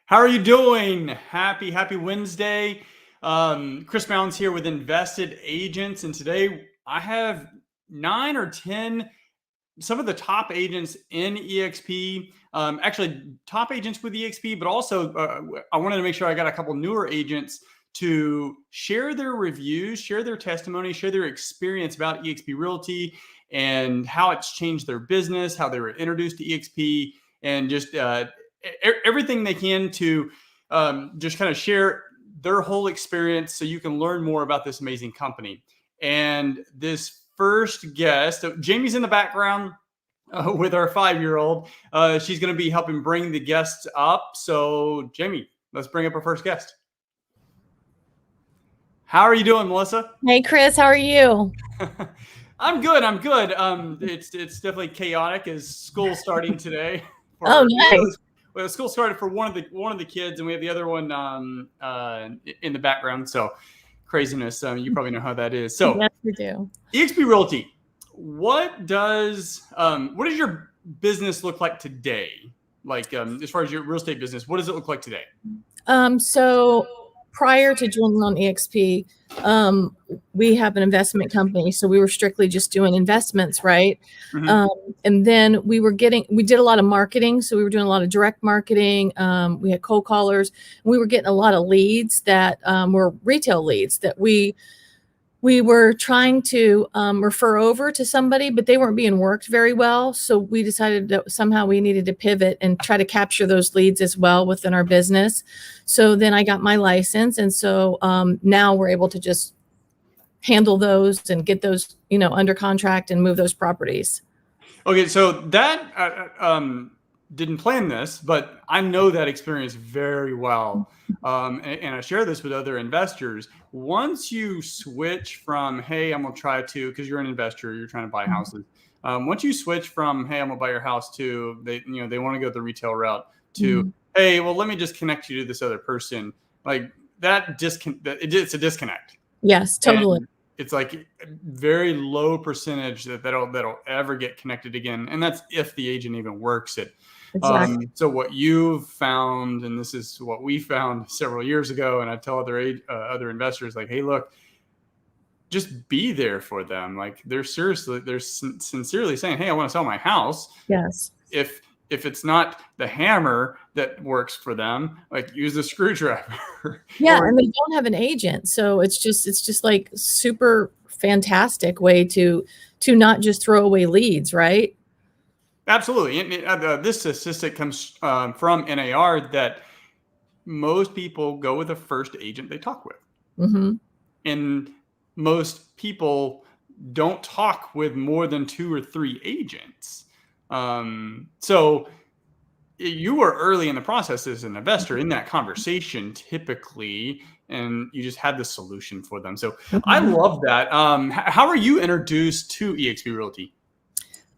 How are you doing? Happy Wednesday. Chris Mounds here with Invested Agents. And today I have 9 or 10, some of the top agents in EXP, actually top agents with EXP, but also I wanted to make sure I got a couple newer agents to share their reviews, share their testimony, share their experience about eXp Realty and how it's changed their business, how they were introduced to EXP, and just everything they can to just kind of share their whole experience so you can learn more about this amazing company. And this first guest, Jamie's in the background with our 5-year-old. She's going to be helping bring the guests up. So Jamie, let's bring up our first guest. How are you doing, Melissa? Hey, Chris, how are you? I'm good. It's definitely chaotic as school's starting today. Oh, nice. Well, school started for one of the kids, and we have the other one in the background. So craziness. You probably know how that is. So yes, we do. eXp Realty. What does your business look like today? Like as far as your real estate business, what does it look like today? So prior to joining on EXP, we have an investment company, so we were strictly just doing investments, right? Mm-hmm. And then we did a lot of marketing, so we were doing a lot of direct marketing. We had cold callers, and we were getting a lot of leads that were retail leads that we were trying to refer over to somebody, but they weren't being worked very well. So we decided that somehow we needed to pivot and try to capture those leads as well within our business. So then I got my license. And so now we're able to just handle those and get those, under contract and move those properties. Okay. So that, didn't plan this, but I know that experience very well. And I share this with other investors. Once you switch from, hey, I'm going to try to, because you're an investor, you're trying to buy houses. Once you switch from, hey, I'm going to buy your house to, they want to go the retail route to, hey, well, let me just connect you to this other person. Like that it's a disconnect. Yes, totally. And it's like very low percentage that'll ever get connected again. And that's if the agent even works it. Exactly. So what you've found, and this is what we found several years ago, and I tell other investors, like, hey, look, just be there for them. Like they're sincerely saying, hey, I want to sell my house. Yes. If it's not the hammer that works for them, like use the screwdriver. Yeah, and they don't have an agent, so it's just like super fantastic way to not just throw away leads, right? Absolutely. And this statistic comes from NAR that most people go with the first agent they talk with. Mm-hmm. And most people don't talk with more than 2 or 3 agents. So you were early in the process as an investor in that conversation typically, and you just had the solution for them. So I love that. How are you introduced to eXp Realty?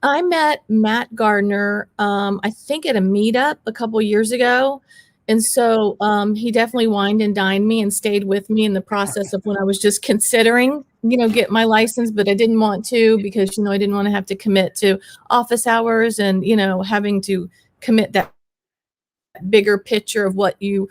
I met Matt Gardner, I think at a meetup a couple years ago. And so he definitely wined and dined me and stayed with me in the process of when I was just considering, get my license, but I didn't want to because, I didn't want to have to commit to office hours and, having to commit that bigger picture of what you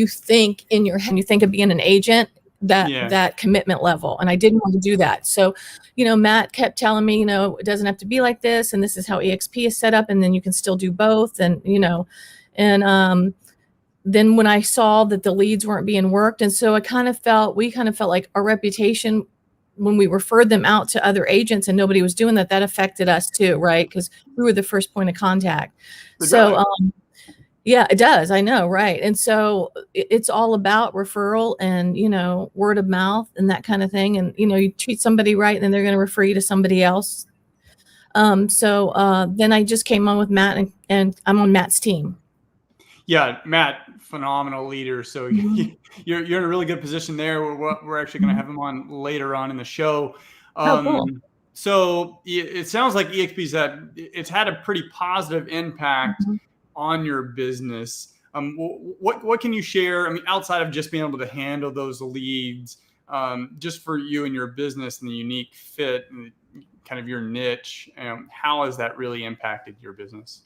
think in your head when you think of being an agent. That commitment level. And I didn't want to do that. So, Matt kept telling me, it doesn't have to be like this. And this is how EXP is set up. And then you can still do both. And, then when I saw that the leads weren't being worked. And so we kind of felt like our reputation when we referred them out to other agents and nobody was doing that affected us too. Right. Because we were the first point of contact. So, yeah, it does. I know. Right. And so it's all about referral and, word of mouth and that kind of thing. And, you treat somebody right and then they're going to refer you to somebody else. So then I just came on with Matt and I'm on Matt's team. Yeah, Matt, phenomenal leader. So you're in a really good position there. We're actually going to have him on later on in the show. Cool. So it sounds like it's had a pretty positive impact on your business. What can you share? I mean, outside of just being able to handle those leads, just for you and your business and the unique fit and kind of your niche, how has that really impacted your business?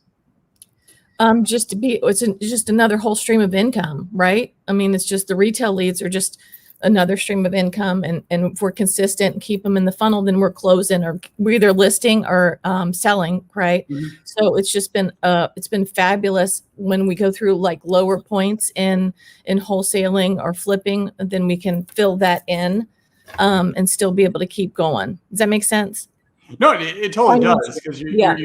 Just another whole stream of income, right? I mean, it's just the retail leads are just another stream of income, and if we're consistent and keep them in the funnel, then we're closing, or we're either listing or selling, right? Mhm. So it's been fabulous when we go through like lower points in wholesaling or flipping, then we can fill that in and still be able to keep going. Does that make sense? No, it totally does, because Yeah.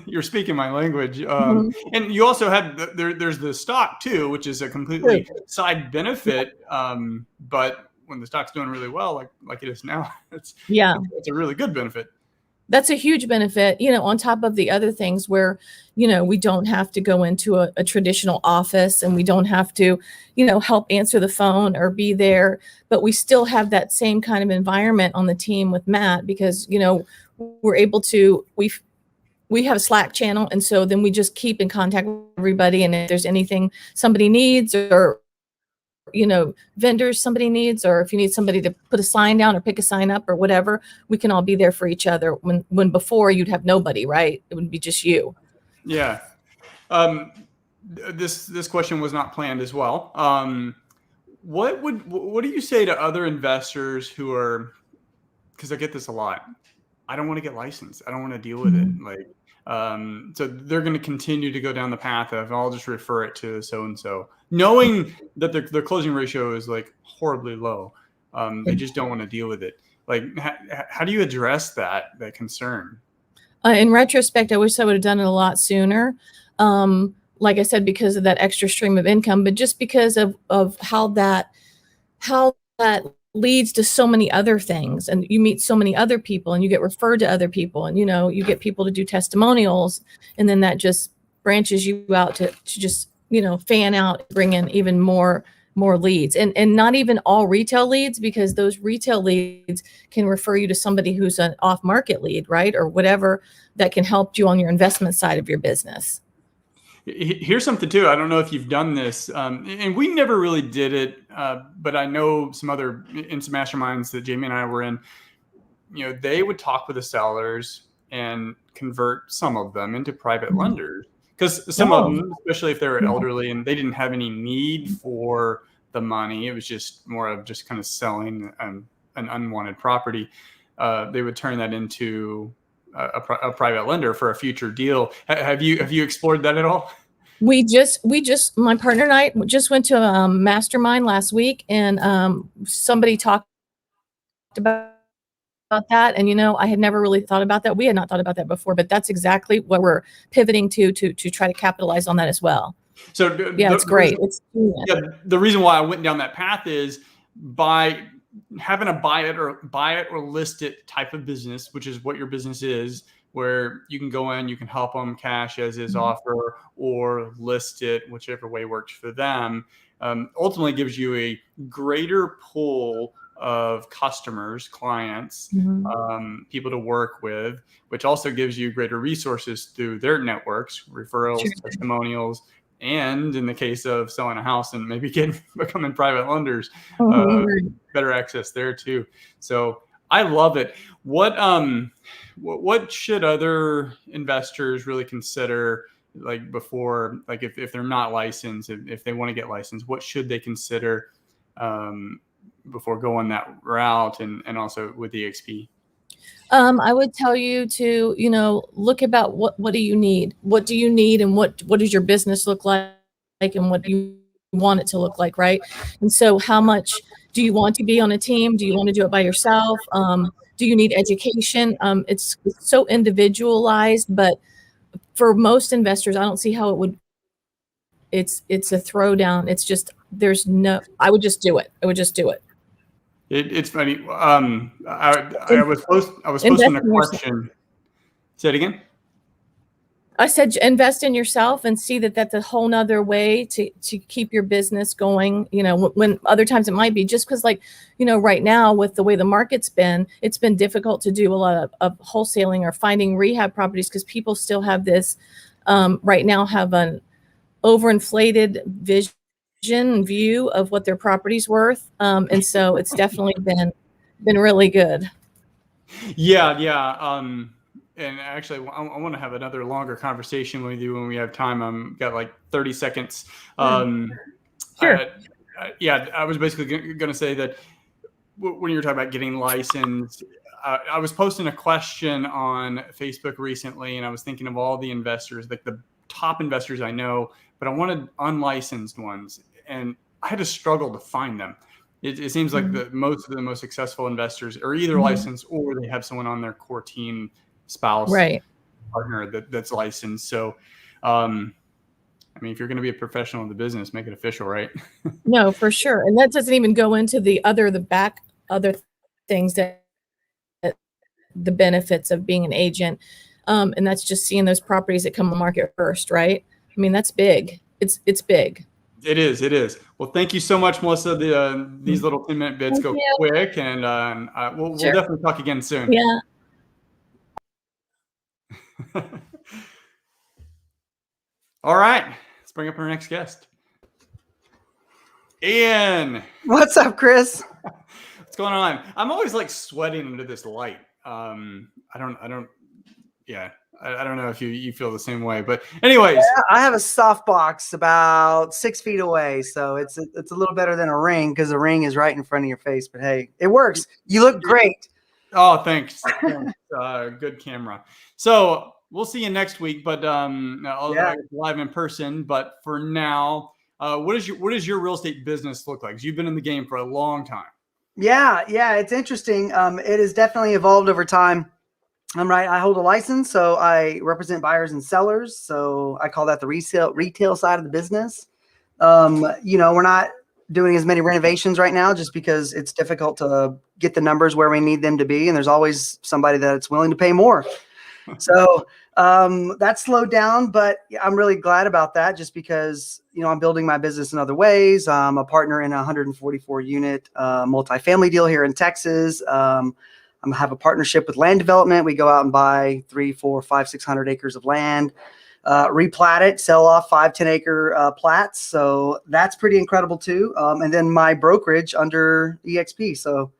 you're speaking my language. Mhm. And you also have there's the stock too, which is a completely side benefit. But when the stock's doing really well, like it is now, Yeah. it's a really good benefit. That's a huge benefit, on top of the other things where, we don't have to go into a traditional office, and we don't have to, help answer the phone or be there, but we still have that same kind of environment on the team with Matt, because, we're able to, we have a Slack channel. And so then we just keep in contact with everybody. And if there's anything somebody needs, or vendors somebody needs, or if you need somebody to put a sign down or pick a sign up or whatever, we can all be there for each other, when before you'd have nobody, right? It would be just you. Yeah. This question was not planned as well. What do you say to other investors who are, because I get this a lot, I don't want to get licensed, I don't want to deal with it, like, so they're going to continue to go down the path of, I'll just refer it to so and so, knowing that their closing ratio is like horribly low. They just don't want to deal with it. Like, how do you address that concern? In retrospect, I wish I would have done it a lot sooner. Like I said, because of that extra stream of income, but just because of how that leads to so many other things, and you meet so many other people, and you get referred to other people, and you get people to do testimonials, and then that just branches you out to just fan out, bring in even more leads, and not even all retail leads, because those retail leads can refer you to somebody who's an off-market lead, right, or whatever, that can help you on your investment side of your business. Here's something too. I don't know if you've done this, and we never really did it, but I know some other in some masterminds that Jamie and I were in. They would talk with the sellers and convert some of them into private lenders, because some of them, especially if they were elderly and they didn't have any need for the money, it was just more of just kind of selling an unwanted property. They would turn that into a private lender for a future deal. Have you explored that at all? We just my partner and I just went to a mastermind last week, and somebody talked about that, and I had never really thought about that. We had not thought about that before, but that's exactly what we're pivoting to try to capitalize on that as well. So yeah, it's great. The reason why I went down that path is by having a buy it or list it type of business, which is what your business is, where you can go in, you can help them cash as is offer, or list it, whichever way works for them. Ultimately gives you a greater pool of customers, clients, people to work with, which also gives you greater resources through their networks, referrals, testimonials, and in the case of selling a house and maybe becoming private lenders, better access there too. So I love it. What should other investors really consider, like before, like if they're not licensed, if they want to get licensed, what should they consider before going that route, and also with the EXP? I would tell you to, look about what do you need? What do you need, and what does your business look like, and what do you want it to look like, right? And so how much do you want to be on a team? Do you want to do it by yourself? Do you need education? It's so individualized, but for most investors, I don't see how it would. It's a throwdown. It's just, I would just do it. I would just do it. It's funny. I was posting a question. Say it again. I said invest in yourself, and see that that's a whole nother way to keep your business going. When other times it might be just because, right now with the way the market's been, it's been difficult to do a lot of wholesaling or finding rehab properties, because people still have this right now have an overinflated view of what their property's worth. And so it's definitely been really good. Yeah. and actually, I want to have another longer conversation with you when we have time. Got like 30 seconds. Sure. Yeah, I was basically going to say that when you were talking about getting licensed, I was posting a question on Facebook recently, and I was thinking of all the investors, like the top investors I know, but I wanted unlicensed ones, and I had to struggle to find them. It seems like most of the most successful investors are either licensed or they have someone on their core team, spouse, Right. partner that's licensed. So, I mean, if you're going to be a professional in the business, make it official, right? No, for sure. And that doesn't even go into the other things that the benefits of being an agent. And that's just seeing those properties that come on the market first, right? I mean, that's big. It's big. It is. It is. Well, thank you so much, Melissa. These little 10-minute bits Thank go you. quick, and we'll Sure. definitely talk again soon. Yeah. All right. Let's bring up our next guest. Ian. What's up, Chris? What's going on? I'm always like sweating under this light. I don't know if you feel the same way, but anyways. Yeah, I have a softbox about 6 feet away, so it's a little better than a ring because the ring is right in front of your face. But hey, it works. You look great. Oh, thanks. Good camera. So we'll see you next week, but live in person. But for now, what does your real estate business look like? 'Cause you've been in the game for a long time. Yeah, it's interesting. It has definitely evolved over time. I'm right. I hold a license, so I represent buyers and sellers. So I call that the retail side of the business. We're not doing as many renovations right now just because it's difficult to get the numbers where we need them to be. And there's always somebody that's willing to pay more. So that's slowed down, but I'm really glad about that just because, I'm building my business in other ways. I'm a partner in a 144 unit multifamily deal here in Texas. I have a partnership with land development. We go out and buy 300, 400, 500, 600 acres of land, replat it, sell off 5-10 acre plats. So that's pretty incredible too. And then my brokerage under EXP. So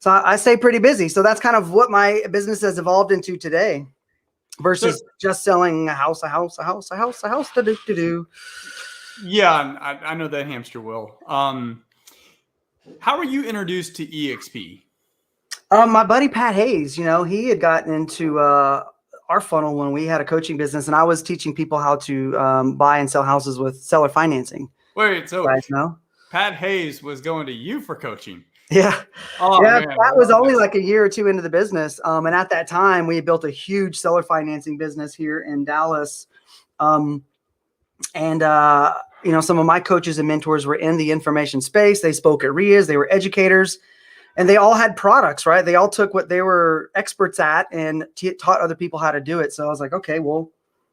I stay pretty busy. So that's kind of what my business has evolved into today versus just selling a house. Yeah, I know that hamster wheel. How were you introduced to EXP? My buddy Pat Hayes, he had gotten into our funnel when we had a coaching business, and I was teaching people how to buy and sell houses with seller financing. Wait, so you guys know? Pat Hayes was going to you for coaching? Yeah. Oh, yeah, man, Pat was only like a year or two into the business. And at that time, we had built a huge seller financing business here in Dallas. Some of my coaches and mentors were in the information space. They spoke at RIAs, they were educators. And they all had products, right? They all took what they were experts at and taught other people how to do it. So I was like, okay, well,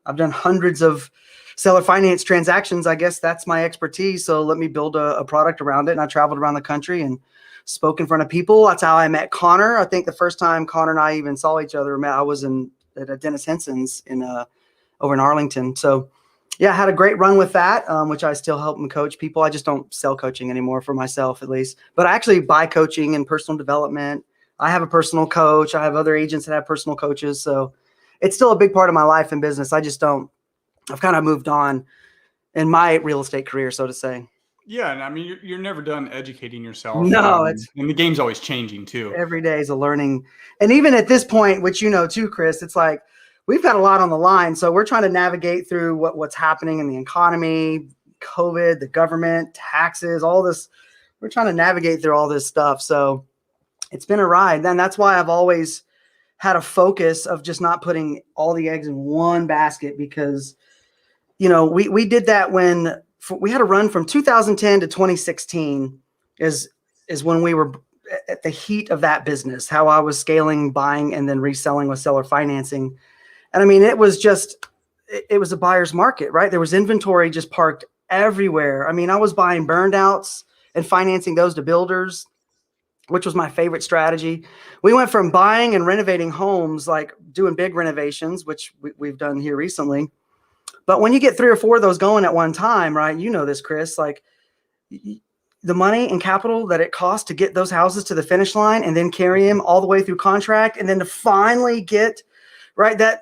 I've done hundreds of seller finance transactions. I guess that's my expertise. So let me build a product around it. And I traveled around the country and spoke in front of people. That's how I met Connor. I think the first time Connor and I even saw each other, I was at Dennis Henson's over in Arlington. So yeah, I had a great run with that, which I still help and coach people. I just don't sell coaching anymore for myself, at least. But I actually buy coaching and personal development. I have a personal coach. I have other agents that have personal coaches. So it's still a big part of my life and business. I've kind of moved on in my real estate career, so to say. Yeah, and I mean, you're never done educating yourself. No, and the game's always changing too. Every day is a learning. And even at this point, which too, Chris, it's like, we've got a lot on the line. So we're trying to navigate through what's happening in the economy, COVID, the government, taxes, all this. We're trying to navigate through all this stuff. So it's been a ride. And that's why I've always had a focus of just not putting all the eggs in one basket because, we did that when we had a run from 2010 to 2016 is when we were at the heat of that business, how I was scaling, buying, and then reselling with seller financing. And I mean, it was a buyer's market, right? There was inventory just parked everywhere. I mean, I was buying burned outs and financing those to builders, which was my favorite strategy. We went from buying and renovating homes, like doing big renovations, which we've done here recently. But when you get 3 or 4 of those going at one time, right? You know this, Chris, like the money and capital that it costs to get those houses to the finish line and then carry them all the way through contract and then to finally get right? That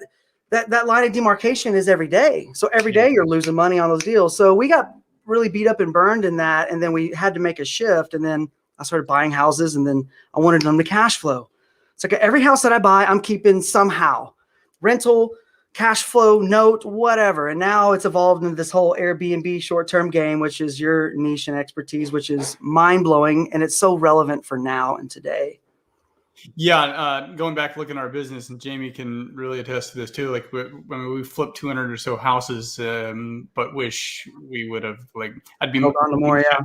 line of demarcation is every day. So every day you're losing money on those deals. So we got really beat up and burned in that. And then we had to make a shift. And then I started buying houses, and then I wanted them to cash flow. It's like every house that I buy, I'm keeping somehow. Rental, cash flow, note, whatever. And now it's evolved into this whole Airbnb short-term game, which is your niche and expertise, which is mind-blowing. And it's so relevant for now and today. Yeah, going back looking at our business, and Jamie can really attest to this too. Like we flipped 200 or so houses, but wish we would have I'd be hold on to more. Yeah.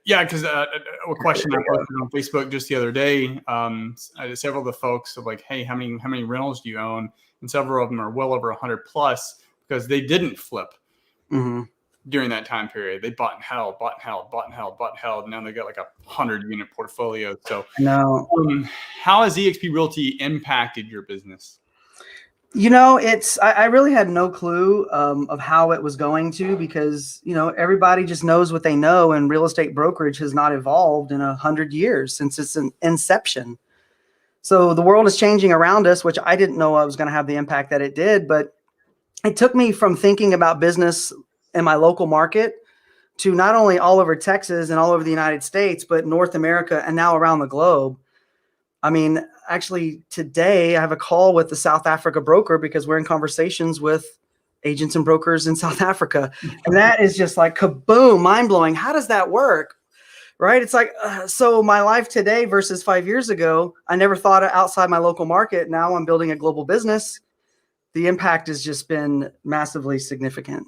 Yeah, because a question I posted on Facebook just the other day, several of the folks are like, "Hey, how many rentals do you own?" And several of them are well over 100 plus because they didn't flip during that time period. They bought and held. Now they got like a 100-unit portfolio. So, how has eXp Realty impacted your business? I really had no clue of how it was going to, because, everybody just knows what they know, and real estate brokerage has not evolved in 100 years since its inception. So the world is changing around us, which I didn't know I was going to have the impact that it did. But it took me from thinking about business in my local market to not only all over Texas and all over the United States, but North America and now around the globe. I mean, actually today I have a call with the South Africa broker because we're in conversations with agents and brokers in South Africa. And that is just like kaboom, mind blowing. How does that work? Right? It's like, so my life today versus 5 years ago, I never thought outside my local market. Now I'm building a global business. The impact has just been massively significant.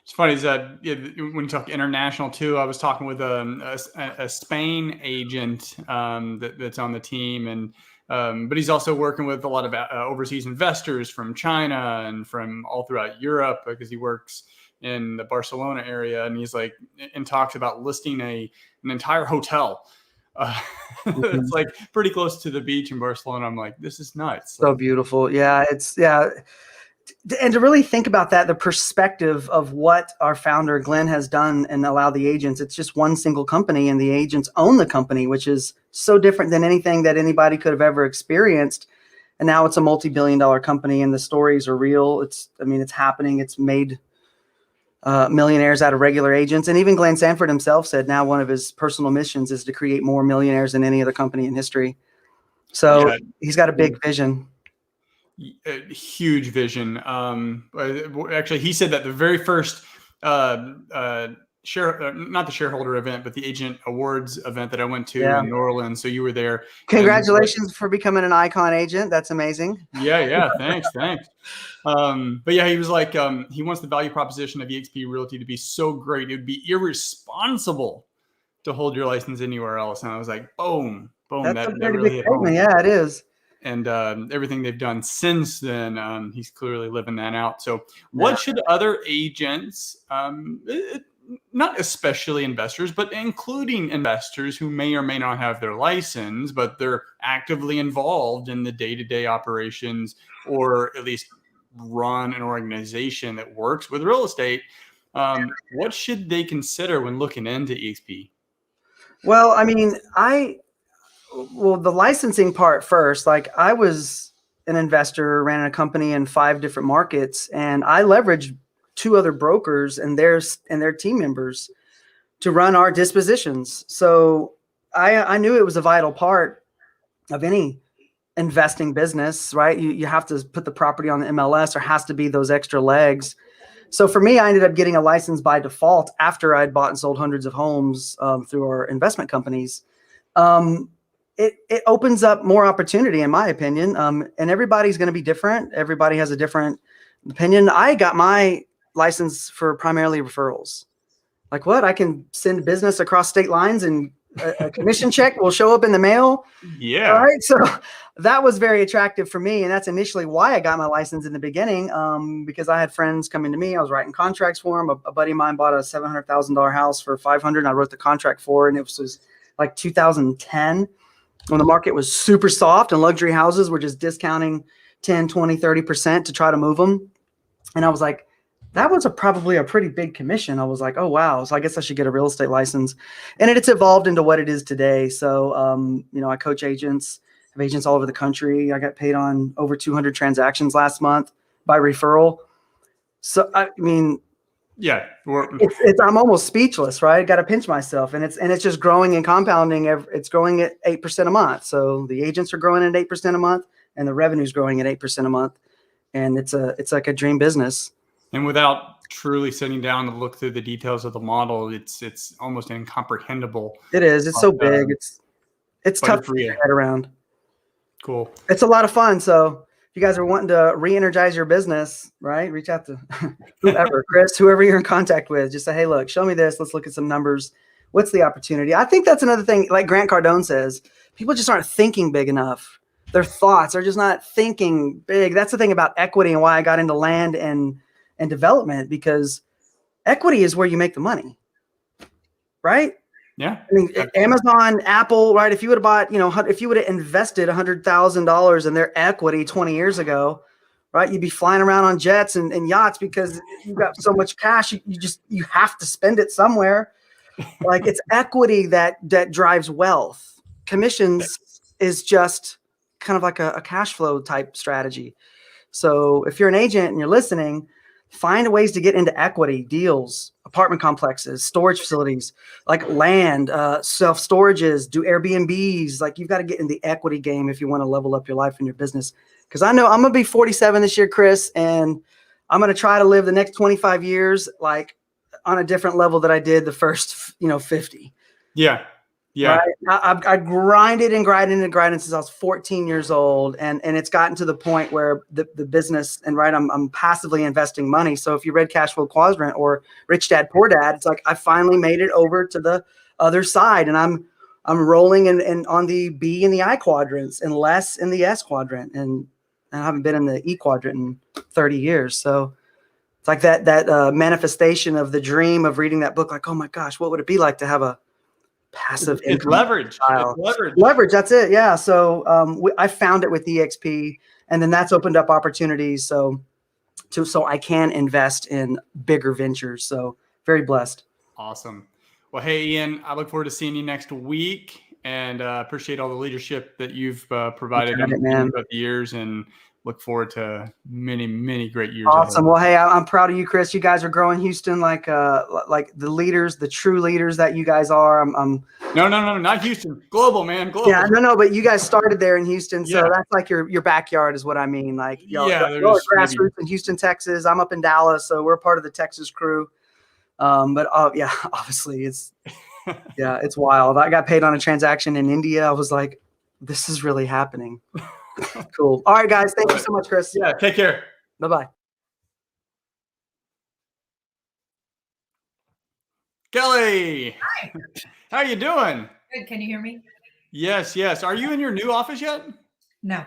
It's funny is that when you talk international too, I was talking with a Spain agent that's on the team, and but he's also working with a lot of overseas investors from China and from all throughout Europe because he works in the Barcelona area, and he's like and talks about listing an entire hotel. It's like pretty close to the beach in Barcelona. I'm like, this is nuts. So beautiful. Yeah, and to really think about that, the perspective of what our founder Glenn has done and allow the agents, it's just one single company and the agents own the company, which is so different than anything that anybody could have ever experienced. And now it's a multi-billion-dollar company, and the stories are real. It's happening. It's made millionaires out of regular agents. And even Glenn Sanford himself said now one of his personal missions is to create more millionaires than any other company in history. So he's got a big vision. A huge vision. Actually, he said that the very first not the shareholder event, but the agent awards event that I went to in New Orleans. So you were there. Congratulations for becoming an icon agent. That's amazing. Yeah. Thanks. But yeah, he was like, he wants the value proposition of eXp Realty to be so great, it would be irresponsible to hold your license anywhere else. And I was like, boom. That's that really hit home. Yeah, it is. And everything they've done since then, he's clearly living that out. So what should other agents, not especially investors, but including investors who may or may not have their license, but they're actively involved in the day-to-day operations, or at least run an organization that works with real estate, what should they consider when looking into EXP? Well, I mean, the licensing part first, like I was an investor, ran a company in 5 different markets, and I leveraged 2 other brokers and their team members to run our dispositions. So I knew it was a vital part of any investing business, right? You have to put the property on the MLS. There has to be those extra legs. So for me, I ended up getting a license by default after I'd bought and sold hundreds of homes through our investment companies. It opens up more opportunity, in my opinion. And everybody's going to be different. Everybody has a different opinion. I got my license for primarily referrals. Like what? I can send business across state lines and a commission check will show up in the mail. Yeah. All right. So that was very attractive for me. And that's initially why I got my license in the beginning, because I had friends coming to me. I was writing contracts for them. A buddy of mine bought a $700,000 house for $500,000. And I wrote the contract for it. And it was like 2010 when the market was super soft and luxury houses were just discounting 10, 20, 30% to try to move them. And I was like, that was probably a pretty big commission. I was like, oh, wow. So I guess I should get a real estate license. And it's evolved into what it is today. So, I coach agents have agents all over the country. I got paid on over 200 transactions last month by referral. So, I mean, yeah, I'm almost speechless, right? Got to pinch myself, and it's just growing and compounding. It's growing at 8% a month. So the agents are growing at 8% a month, and the revenue's growing at 8% a month, and it's like a dream business. And without truly sitting down to look through the details of the model, it's almost incomprehensible. It is. It's so big. It's tough to get your head around. Cool. It's a lot of fun. So if you guys are wanting to re-energize your business, right, reach out to whoever, Chris, whoever you're in contact with. Just say, hey, look, show me this. Let's look at some numbers. What's the opportunity? I think that's another thing. Like Grant Cardone says, people just aren't thinking big enough. Their thoughts are just not thinking big. That's the thing about equity and why I got into land and development, because equity is where you make the money, right? Yeah. I mean, Amazon, Apple, right? If you would have bought, if you would have invested $100,000 in their equity 20 years ago, right? You'd be flying around on jets and yachts because you've got so much cash. You have to spend it somewhere. Like, it's equity that drives wealth. Commissions is just kind of like a cash flow type strategy. So if you're an agent and you're listening, find ways to get into equity deals, apartment complexes, storage facilities, like land, self-storages, do Airbnbs. Like, you've got to get in the equity game if you want to level up your life and your business. Because I know I'm going to be 47 this year, Chris, and I'm going to try to live the next 25 years like on a different level that I did the first, 50. Yeah. Yeah. Right? I grinded since I was 14 years old. And it's gotten to the point where the business and I'm passively investing money. So if you read Cash Flow Quadrant or Rich Dad, Poor Dad, it's like I finally made it over to the other side, and I'm rolling in on the B and the I quadrants and less in the S quadrant. And I haven't been in the E quadrant in 30 years. So it's like that manifestation of the dream of reading that book. Like, oh my gosh, what would it be like to have a passive income? Leverage. Leverage. That's it. Yeah. So I found it with EXP, and then that's opened up opportunities. So I can invest in bigger ventures. So very blessed. Awesome. Well, hey, Ian, I look forward to seeing you next week, and appreciate all the leadership that you've provided throughout the years, and look forward to many, many great years. Awesome. Well, hey, I'm proud of you, Chris. You guys are growing Houston like the leaders, the true leaders that you guys are. No, not Houston. Global, man. Global. Yeah, no, but you guys started there in Houston, so that's like your backyard is what I mean. Like, y'all are grassroots in Houston, Texas. I'm up in Dallas, so we're part of the Texas crew. But obviously it's it's wild. I got paid on a transaction in India. I was like, this is really happening. Cool. All right, guys. Thank you so much, Chris. Yeah. Take care. Bye-bye. Kelly. Hi. How are you doing? Good. Can you hear me? Yes. Are you in your new office yet? No.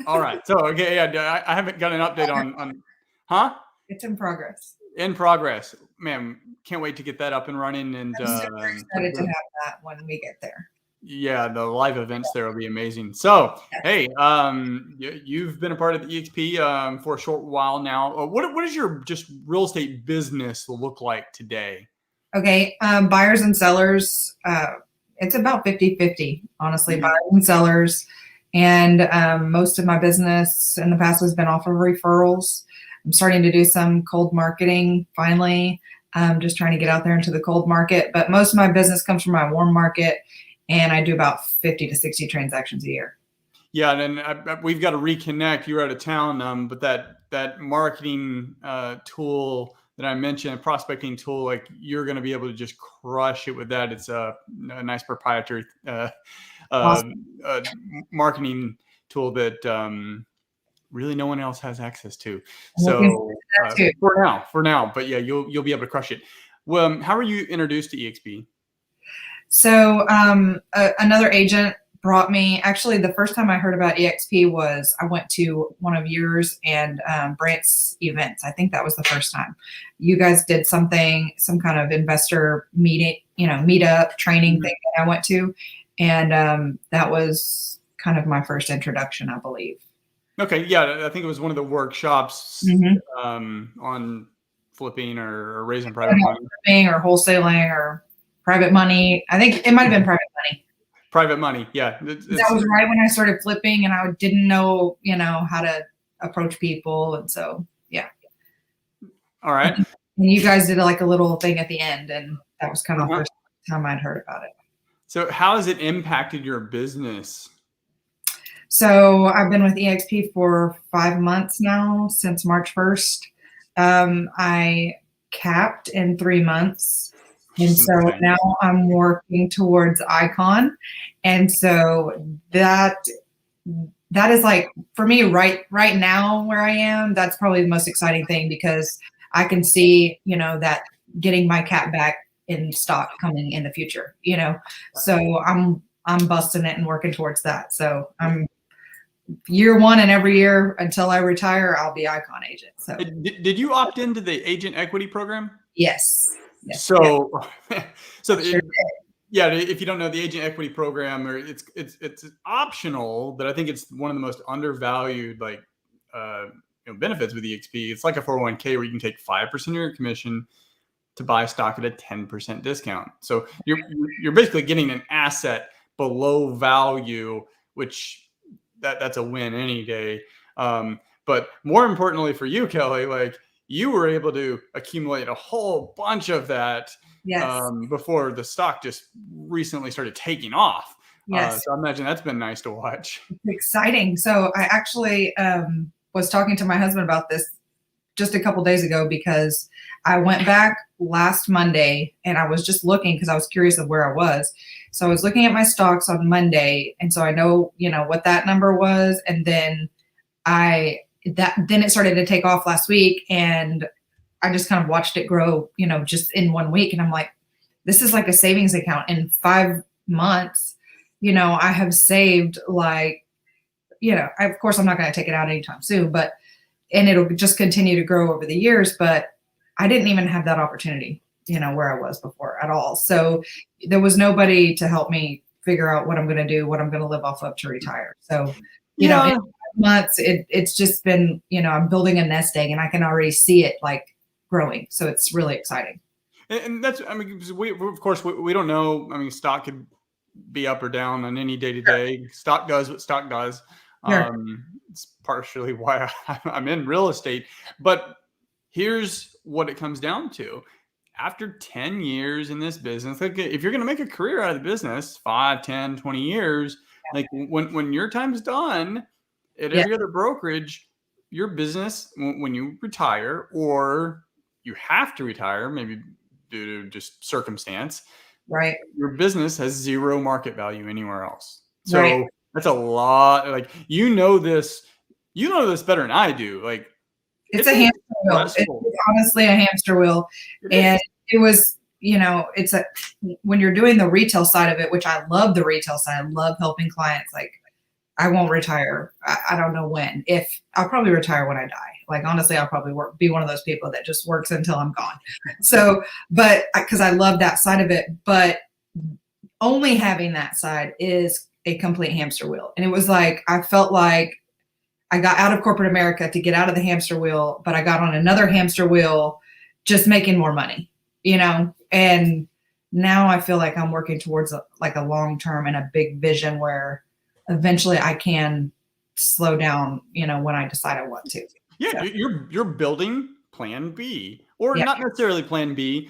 All right. So, okay. Yeah. I haven't got an update on, huh? It's in progress. In progress. Man, can't wait to get that up and running. And I'm super excited to have that when we get there. Yeah, the live events there will be amazing. So, hey, you've been a part of the EXP for a short while now. What does your just real estate business look like today? Okay, buyers and sellers, it's about 50-50, honestly, buyers and sellers. And most of my business in the past has been off of referrals. I'm starting to do some cold marketing finally, just trying to get out there into the cold market. But most of my business comes from my warm market, and I do about 50 to 60 transactions a year. Yeah, and then we've got to reconnect. You're out of town, but that marketing tool that I mentioned, a prospecting tool, like you're going to be able to just crush it with that. It's a nice proprietary marketing tool that really no one else has access to. So for now, but yeah, you'll be able to crush it. Well, how were you introduced to EXP? So another agent brought me, actually the first time I heard about EXP was I went to one of yours and Brant's events. I think that was the first time. You guys did some kind of investor meeting, meetup training thing that I went to. And that was kind of my first introduction, I believe. Okay. Yeah. I think it was one of the workshops on flipping or raising private money. Flipping or wholesaling or private money. I think it might have been private money. Private money. Yeah. That was right when I started flipping, and I didn't know, how to approach people. And so, yeah. All right. And you guys did like a little thing at the end, and that was kind of the Uh-huh. first time I'd heard about it. So how has it impacted your business? So I've been with eXp for 5 months now, since March 1st. I capped in 3 months. And so now I'm working towards Icon. And so that is like, for me right now where I am, that's probably the most exciting thing, because I can see, that getting my cap back in stock coming in the future, so I'm busting it and working towards that. So I'm year one, and every year until I retire, I'll be Icon agent. So did you opt into the agent equity program? yes. So, Sure yeah, if you don't know the agent equity program, or it's optional, but I think it's one of the most undervalued benefits with EXP. It's like a 401k where you can take 5% of your commission to buy stock at a 10% discount. So you're basically getting an asset below value, which that's a win any day. But more importantly for you, Kelly, like, you were able to accumulate a whole bunch of that before the stock just recently started taking off. Yes. So I imagine that's been nice to watch. It's exciting. So I actually was talking to my husband about this just a couple days ago, because I went back last Monday and I was just looking because I was curious of where I was. So I was looking at my stocks on Monday. And so I know, what that number was. And then then it started to take off last week, and I just kind of watched it grow, just in 1 week. And I'm like, this is like a savings account. In 5 months, I have saved like, of course I'm not going to take it out anytime soon, and it'll just continue to grow over the years. But I didn't even have that opportunity, where I was before at all. So there was nobody to help me figure out what I'm going to do, what I'm going to live off of to retire. So, in 5 months, it's just been, I'm building a nest egg, and I can already see it like growing. So it's really exciting. And that's, I mean, of course, we don't know. I mean, stock could be up or down on any day to day. Stock does what stock does. Sure. It's partially why I'm in real estate. But here's what it comes down to. After 10 years in this business, like, if you're going to make a career out of the business, 5, 10, 20 years, like, when your time's done at every other brokerage, your business, when you retire, or you have to retire, maybe due to just circumstance, right, your business has zero market value anywhere else. So that's a lot. Like, this better than I do. Like, it's a hamster wheel. It's honestly a hamster wheel. And it was, when you're doing the retail side of it, which I love the retail side, I love helping clients. Like, I won't retire. I don't know when. I'll probably retire when I die. Like, honestly, I'll probably be one of those people that just works until I'm gone. So, but because I love that side of it, but only having that side is a complete hamster wheel. And it was like, I felt like I got out of corporate America to get out of the hamster wheel, but I got on another hamster wheel, just making more money, and now I feel like I'm working towards a long-term and a big vision where eventually I can slow down, when I decide I want to. Yeah. So you're building plan B, or not necessarily plan B.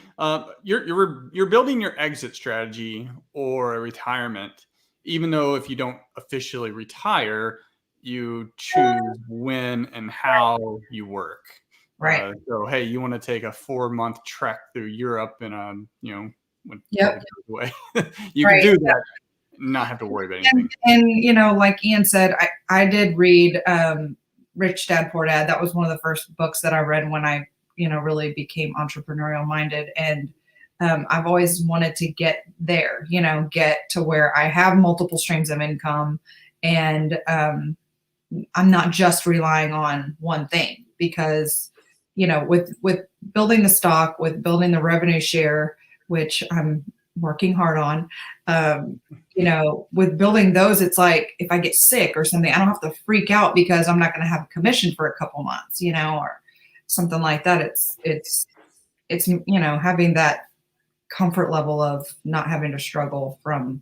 You're building your exit strategy or a retirement, even though if you don't officially retire, you choose when and how you work. Right. So, hey, you want to take a 4-month trek through Europe and, when COVID goes away, you can do that, not have to worry about anything. And like Ian said, I did read Rich Dad Poor Dad. That was one of the first books that I read when I, really became entrepreneurial minded. And I've always wanted to get there, get to where I have multiple streams of income, and I'm not just relying on one thing, because, with building the stock, with building the revenue share, which I'm working hard on, with building those, it's like, if I get sick or something, I don't have to freak out because I'm not going to have a commission for a couple months, or something like that. It's having that comfort level of not having to struggle from,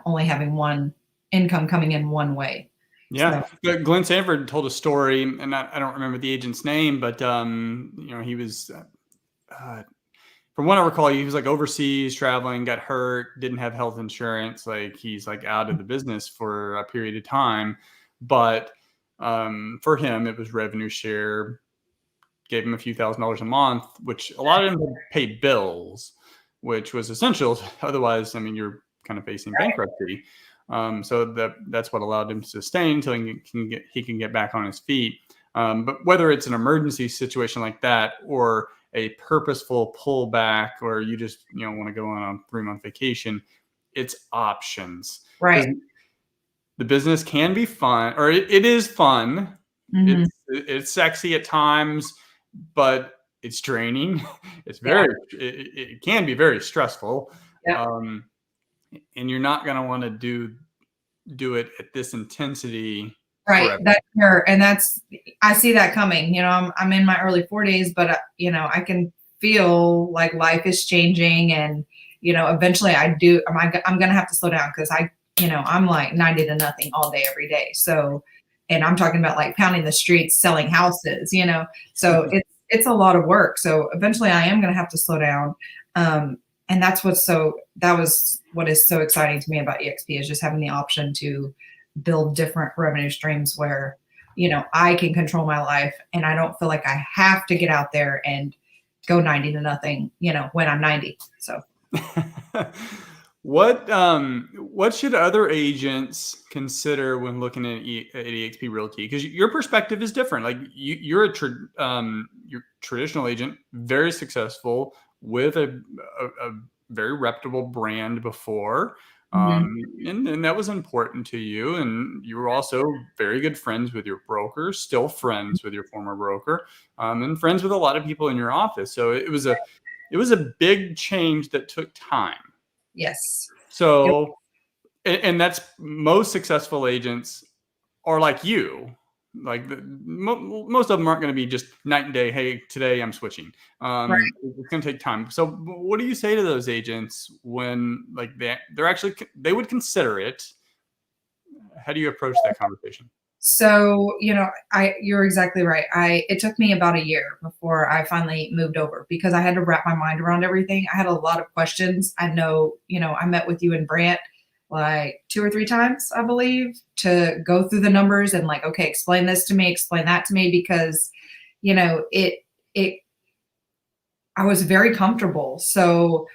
only having one income coming in one way. Yeah. So, But Glenn Sanford told a story, and I don't remember the agent's name, but he was from what I recall, he was like overseas traveling, got hurt, didn't have health insurance. Like he's like out of the business for a period of time. But for him, it was revenue share, gave him a few $1,000s a month, which a lot of them paid bills, which was essential. Otherwise, I mean, you're kind of facing bankruptcy. So that's what allowed him to sustain until he can get back on his feet. But whether it's an emergency situation like that or a purposeful pullback, or you just want to go on a 3-month vacation, it's options. right. The business can be fun, or it is fun. Mm-hmm. It's sexy at times, but it's draining. It's it can be very stressful. Yeah. And you're not going to want to do it at this intensity. Right. I see that coming. I'm in my early 40s, but I can feel like life is changing, and eventually I'm going to have to slow down, because I'm like 90 to nothing all day, every day. So, and I'm talking about like pounding the streets, selling houses, so it's a lot of work. So eventually I am going to have to slow down. And that was what is so exciting to me about EXP, is just having the option to build different revenue streams where, I can control my life, and I don't feel like I have to get out there and go 90 to nothing, when I'm 90. So what should other agents consider when looking at eXp Realty? Because your perspective is different. Like you're you're traditional agent, very successful with a very reputable brand before. And that was important to you. And you were also very good friends with your broker, still friends with your former broker, and friends with a lot of people in your office. So it was a big change that took time. Yes. So, and that's most successful agents are like you. Like most of them aren't going to be just night and day. Hey, today I'm switching. Right. It's going to take time. So what do you say to those agents when like they would consider it? How do you approach that conversation? So, you're exactly right. It took me about a year before I finally moved over, because I had to wrap my mind around everything. I had a lot of questions. I know, I met with you and Brant like 2 or 3 times, I believe, to go through the numbers and like, okay, explain this to me, explain that to me, because, I was very comfortable. So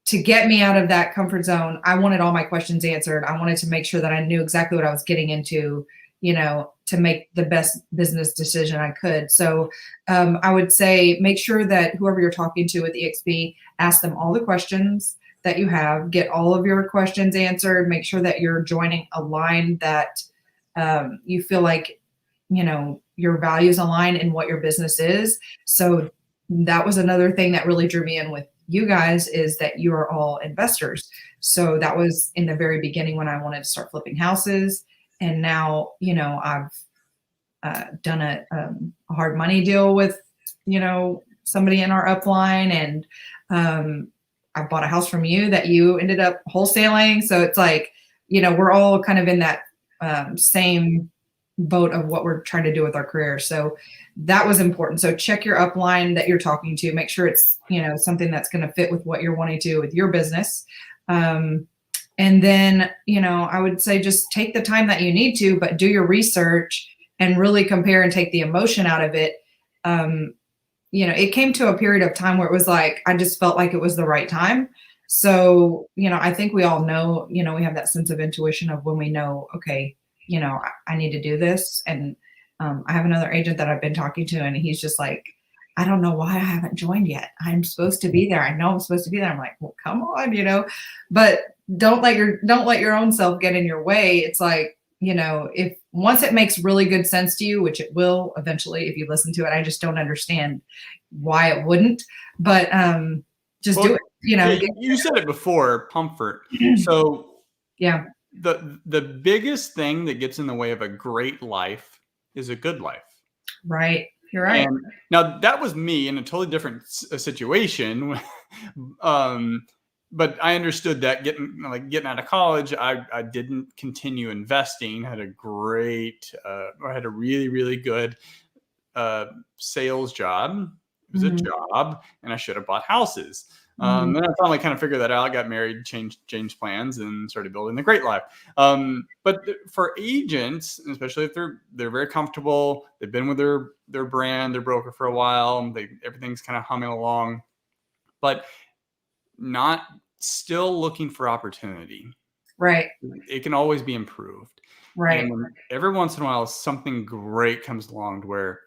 to get me out of that comfort zone, I wanted all my questions answered. I wanted to make sure that I knew exactly what I was getting into, to make the best business decision I could. So I would say, make sure that whoever you're talking to with EXP, ask them all the questions that you have, get all of your questions answered, make sure that you're joining a line that you feel like, your values align in what your business is. So that was another thing that really drew me in with you guys, is that you are all investors. So that was in the very beginning when I wanted to start flipping houses. And now, I've done a hard money deal with, somebody in our upline, and I bought a house from you that you ended up wholesaling. So it's like, we're all kind of in that same boat of what we're trying to do with our career. So that was important. So check your upline that you're talking to, make sure it's, something that's going to fit with what you're wanting to do with your business. And then, I would say just take the time that you need to, but do your research and really compare and take the emotion out of it. It came to a period of time where it was like, I just felt like it was the right time. So, I think we all know, we have that sense of intuition of when we know, okay, I need to do this. And I have another agent that I've been talking to, and he's just like, I don't know why I haven't joined yet. I'm supposed to be there. I know I'm supposed to be there. I'm like, well, come on, but don't let your own self get in your way. It's like, if once it makes really good sense to you, which it will eventually, if you listen to it, I just don't understand why it wouldn't, but just do it. You said it before, comfort. So yeah, the biggest thing that gets in the way of a great life is a good life. Right. You're right. And now that was me in a totally different situation. but I understood that getting out of college, I didn't continue investing. Had a really, really good sales job. It was a job, and I should have bought houses. Then I finally kind of figured that out. I got married, changed plans, and started building the great life. But for agents, especially if they're very comfortable, they've been with their brand, their broker for a while, everything's kind of humming along, but not still looking for opportunity. Right. It can always be improved. Right. And every once in a while, something great comes along to where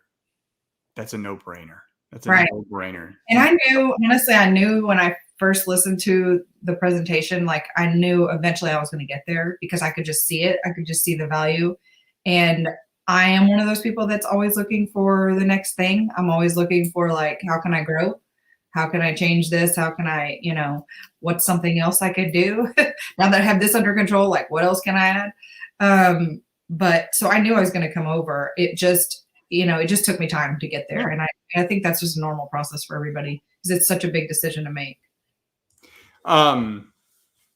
that's a no-brainer. That's a no-brainer. And honestly, I knew when I first listened to the presentation, like I knew eventually I was going to get there because I could just see it. I could just see the value. And I am one of those people that's always looking for the next thing. I'm always looking for like, how can I grow? How can I change this? How can I, what's something else I could do? Now that I have this under control, like what else can I add? But so I knew I was going to come over. It just took me time to get there. And I think that's just a normal process for everybody because it's such a big decision to make.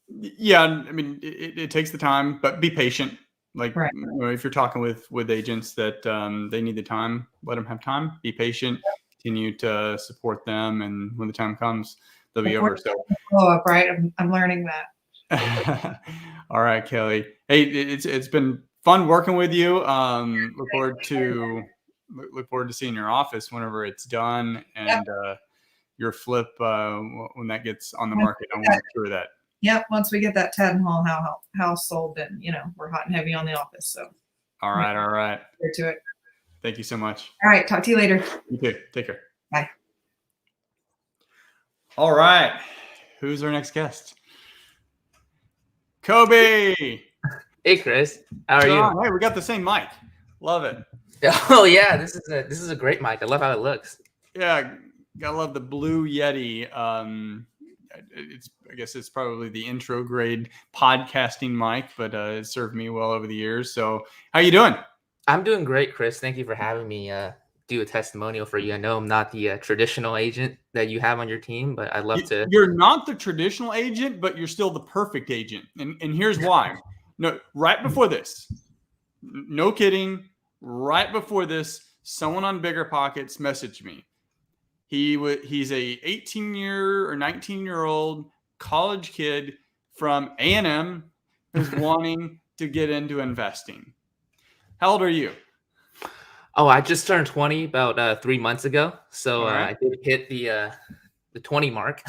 Yeah, I mean, it takes the time, but be patient. Like if you're talking with agents that they need the time, let them have time, be patient, continue to support them. And when the time comes, they'll be over. So blow up, right? I'm learning that. All right, Kelly. Hey, it's been fun working with you. Look forward to seeing your office whenever it's done, and your flip when that gets on the market. I want to make sure that. Yep. Once we get that Tad Hall house sold, then we're hot and heavy on the office. So. All right. Get to it. Thank you so much. All right. Talk to you later. You too. Take care. Bye. All right. Who's our next guest? Kobe. Hey, Chris. How are you? Hey, we got the same mic. Love it. Oh yeah, this is a great mic. I love how it looks. Yeah, gotta love the Blue Yeti. I guess it's probably the intro grade podcasting mic, but it served me well over the years. So, how you doing? I'm doing great, Chris. Thank you for having me do a testimonial for you. I know I'm not the traditional agent that you have on your team, but I'd love to. You're not the traditional agent, but you're still the perfect agent, and here's why. No, right before this, no kidding. Right before this, someone on Bigger Pockets messaged me. He's a 18-year or 19-year-old college kid from A&M who's wanting to get into investing. How old are you? Oh, I just turned 20 about 3 months ago, so right. I did hit the 20 mark.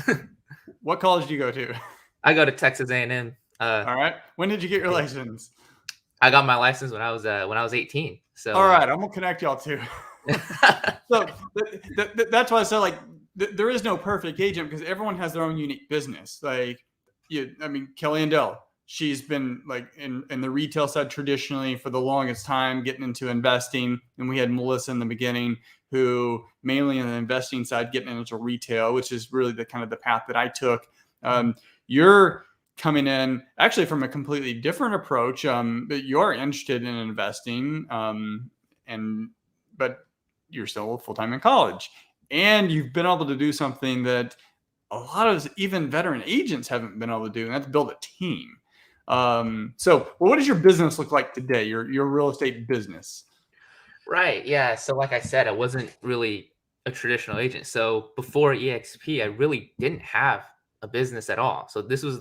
What college do you go to? I go to Texas A&M. All right. When did you get your license? I got my license when I was 18. So all right, I'm gonna connect y'all too. So that's why I said like there is no perfect agent because everyone has their own unique business. Like Kelly Andell, she's been like in the retail side traditionally for the longest time, getting into investing. And we had Melissa in the beginning who mainly in the investing side, getting into retail, which is really the kind of the path that I took. You're coming in actually from a completely different approach, but you're interested in investing, but you're still full-time in college, and you've been able to do something that a lot of even veteran agents haven't been able to do, and that's build a team. So what does your business look like today? Your real estate business? Right. Yeah. So like I said, I wasn't really a traditional agent. So before EXP, I really didn't have a business at all. So this was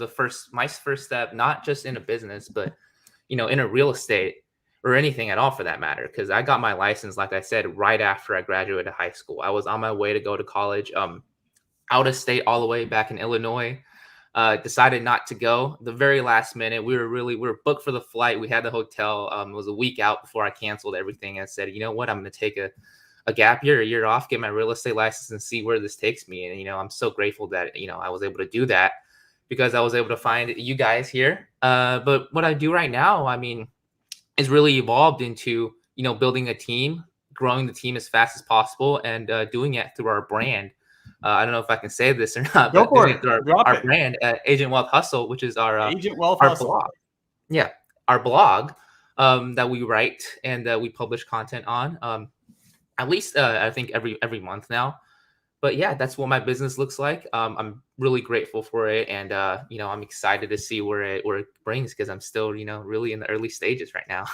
my first step, not just in a business, but, in a real estate or anything at all for that matter. Cause I got my license, like I said, right after I graduated high school. I was on my way to go to college, out of state, all the way back in Illinois. Decided not to go the very last minute. We were booked for the flight. We had the hotel. It was a week out before I canceled everything. I said, you know what, I'm going to take a gap year, a year off, get my real estate license and see where this takes me. And, I'm so grateful that, I was able to do that because I was able to find you guys here. But what I do right now, is really evolved into, building a team, growing the team as fast as possible and doing it through our brand. I don't know if I can say this or not, but doing it through our brand, Agent Wealth Hustle, which is our Agent Wealth our Hustle. blog. Yeah, our blog that we write and we publish content on. At least I think every month now. But yeah, that's what my business looks like. I'm really grateful for it, and I'm excited to see where it brings, because I'm still really in the early stages right now.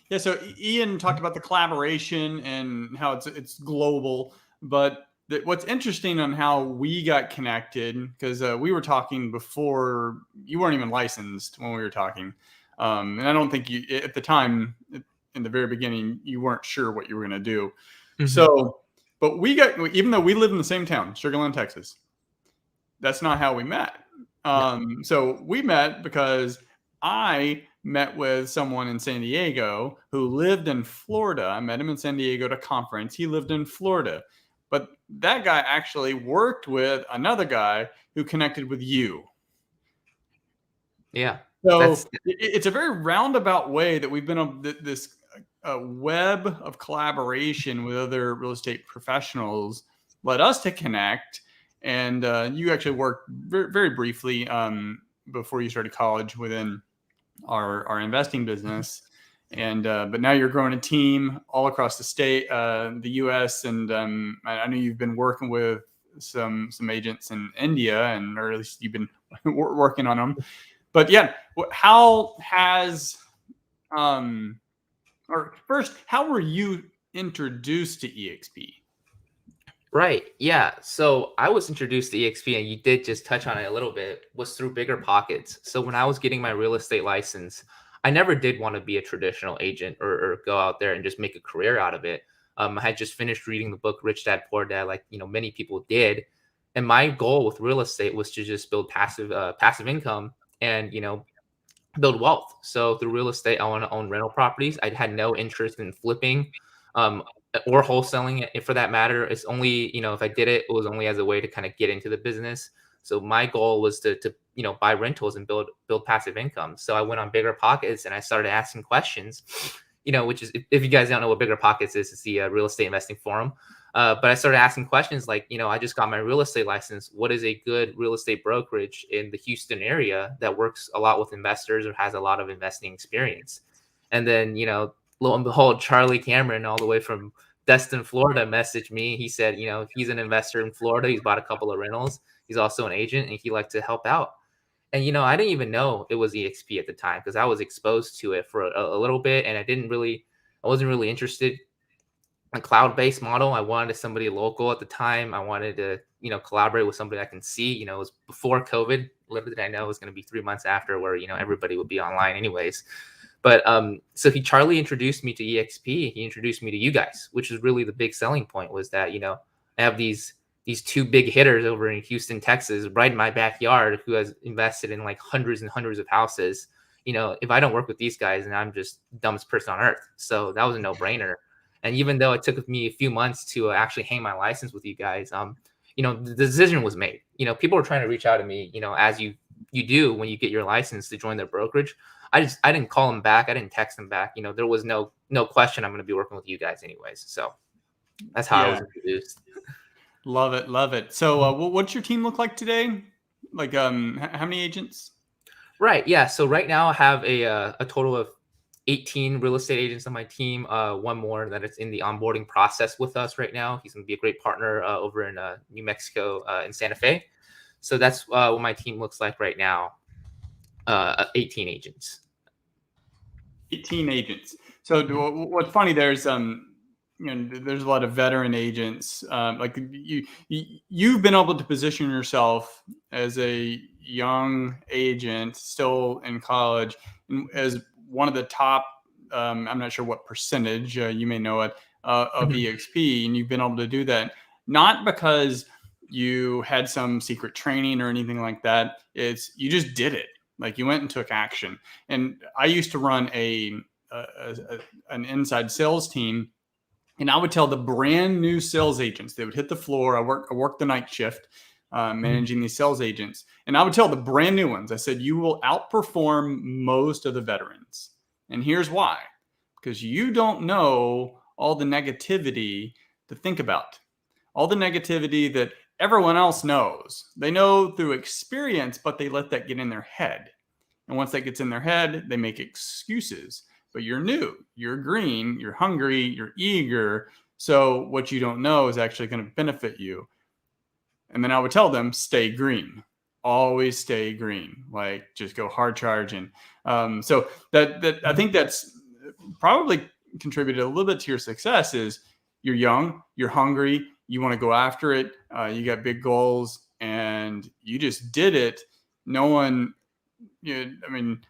Yeah. So Ian talked about the collaboration and how it's global, but what's interesting on how we got connected, because we were talking before you weren't even licensed when we were talking, and I don't think you at the time in the very beginning you weren't sure what you were going to do. So, but we got, even though we live in the same town, Sugar Land, Texas, that's not how we met. So we met because I met with someone in San Diego who lived in Florida. I met him in San Diego at a conference. He lived in Florida. But that guy actually worked with another guy who connected with you. Yeah. So it's a very roundabout way that we've been on this web of collaboration with other real estate professionals led us to connect. And you actually worked very, very briefly before you started college within our investing business. And but now you're growing a team all across the state, the U.S. And I know you've been working with some agents in India, and or at least you've been working on them. But yeah, how has or first, how were you introduced to EXP? Right. Yeah. So I was introduced to EXP, and you did just touch on it a little bit, was through Bigger Pockets. So when I was getting my real estate license, I never did want to be a traditional agent or go out there and just make a career out of it. I had just finished reading the book Rich Dad Poor Dad, like many people did, and my goal with real estate was to just build passive income and build wealth. So through real estate, I want to own rental properties. I had no interest in flipping or wholesaling it for that matter. It's only, if I did it, it was only as a way to kind of get into the business. So my goal was to buy rentals and build passive income. So I went on Bigger Pockets and I started asking questions, which is, if you guys don't know what Bigger Pockets is, it's the real estate investing forum. But I started asking questions like, I just got my real estate license. What is a good real estate brokerage in the Houston area that works a lot with investors or has a lot of investing experience? And then, lo and behold, Charlie Cameron, all the way from Destin, Florida, messaged me. He said, he's an investor in Florida. He's bought a couple of rentals. He's also an agent, and he liked to help out. And, I didn't even know it was EXP at the time because I was exposed to it for a little bit, and I wasn't really interested. A cloud-based model. I wanted somebody local at the time. I wanted to, collaborate with somebody I can see. It was before COVID. Little did I know it was going to be 3 months after, where everybody would be online anyways. But so Charlie introduced me to EXP. He introduced me to you guys, which is really the big selling point. Was that I have these two big hitters over in Houston, Texas, right in my backyard, who has invested in like hundreds and hundreds of houses. If I don't work with these guys, then I'm just the dumbest person on earth. So that was a no-brainer. And even though it took me a few months to actually hang my license with you guys, the decision was made. People were trying to reach out to me, as you do when you get your license to join their brokerage. I didn't call them back. I didn't text them back. There was no question I'm going to be working with you guys anyways. So that's how I was introduced. Love it. Love it. So what's your team look like today? Like, how many agents? Right. Yeah. So right now I have a total of 18 real estate agents on my team. One more that is in the onboarding process with us right now. He's going to be a great partner over in New Mexico in Santa Fe. So that's what my team looks like right now. 18 agents. 18 agents. So what's funny, there's there's a lot of veteran agents. Like you've been able to position yourself as a young agent still in college as one of the top, I'm not sure what percentage, you may know it, of EXP, and you've been able to do that, not because you had some secret training or anything like that. It's, you just did it. Like you went and took action. And I used to run an inside sales team, and I would tell the brand new sales agents, they would hit the floor. I worked the night shift, managing these sales agents. And I would tell the brand new ones, I said, you will outperform most of the veterans. And here's why. Because you don't know all the negativity to think about. All the negativity that everyone else knows. They know through experience, but they let that get in their head. And once that gets in their head, they make excuses. But you're new, you're green, you're hungry, you're eager. So what you don't know is actually going to benefit you. And then I would tell them, stay green, always stay green, like just go hard charging. So that I think that's probably contributed a little bit to your success. Is you're young, you're hungry, you want to go after it, you got big goals, and you just did it. No one, I mean,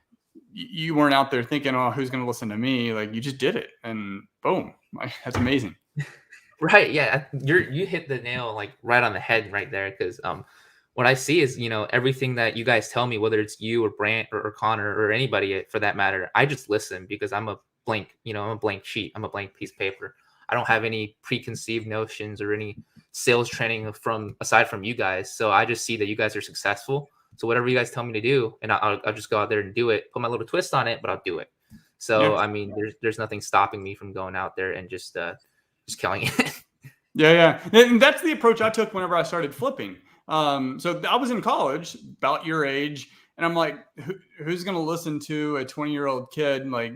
you weren't out there thinking, oh, who's going to listen to me? Like, you just did it, and boom, that's amazing. Right. Yeah. You hit the nail like right on the head right there. Cause what I see is, everything that you guys tell me, whether it's you or Brant or Connor or anybody for that matter, I just listen because I'm a blank, I'm a blank sheet. I'm a blank piece of paper. I don't have any preconceived notions or any sales training aside from you guys. So I just see that you guys are successful. So whatever you guys tell me to do, and I'll just go out there and do it, put my little twist on it, but I'll do it. So, I mean, there's nothing stopping me from going out there and just killing it. Yeah. And that's the approach I took whenever I started flipping. So I was in college, about your age, and I'm like, who's going to listen to a 20-year-old kid? Like,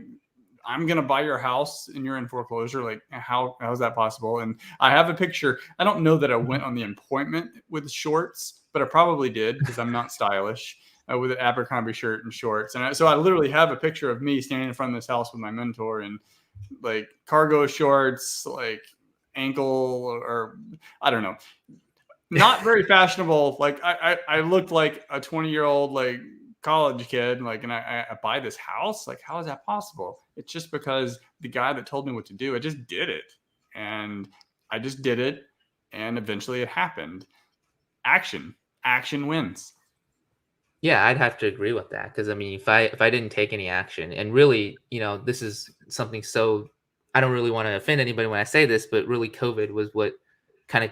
I'm going to buy your house and you're in foreclosure. Like, how is that possible? And I have a picture. I don't know that I went on the appointment with shorts, but I probably did because I'm not stylish, with an Abercrombie shirt and shorts. And so I literally have a picture of me standing in front of this house with my mentor and like cargo shorts, like ankle, or I don't know, not very fashionable. Like I looked like a 20-year-old like college kid, like, and I buy this house. Like, how is that possible? It's just because the guy that told me what to do, I just did it, and I just did it, and eventually it happened. Action wins. Yeah, I'd have to agree with that because I mean, if I didn't take any action, and really, this is something so I don't really want to offend anybody when I say this, but really, COVID was what kind of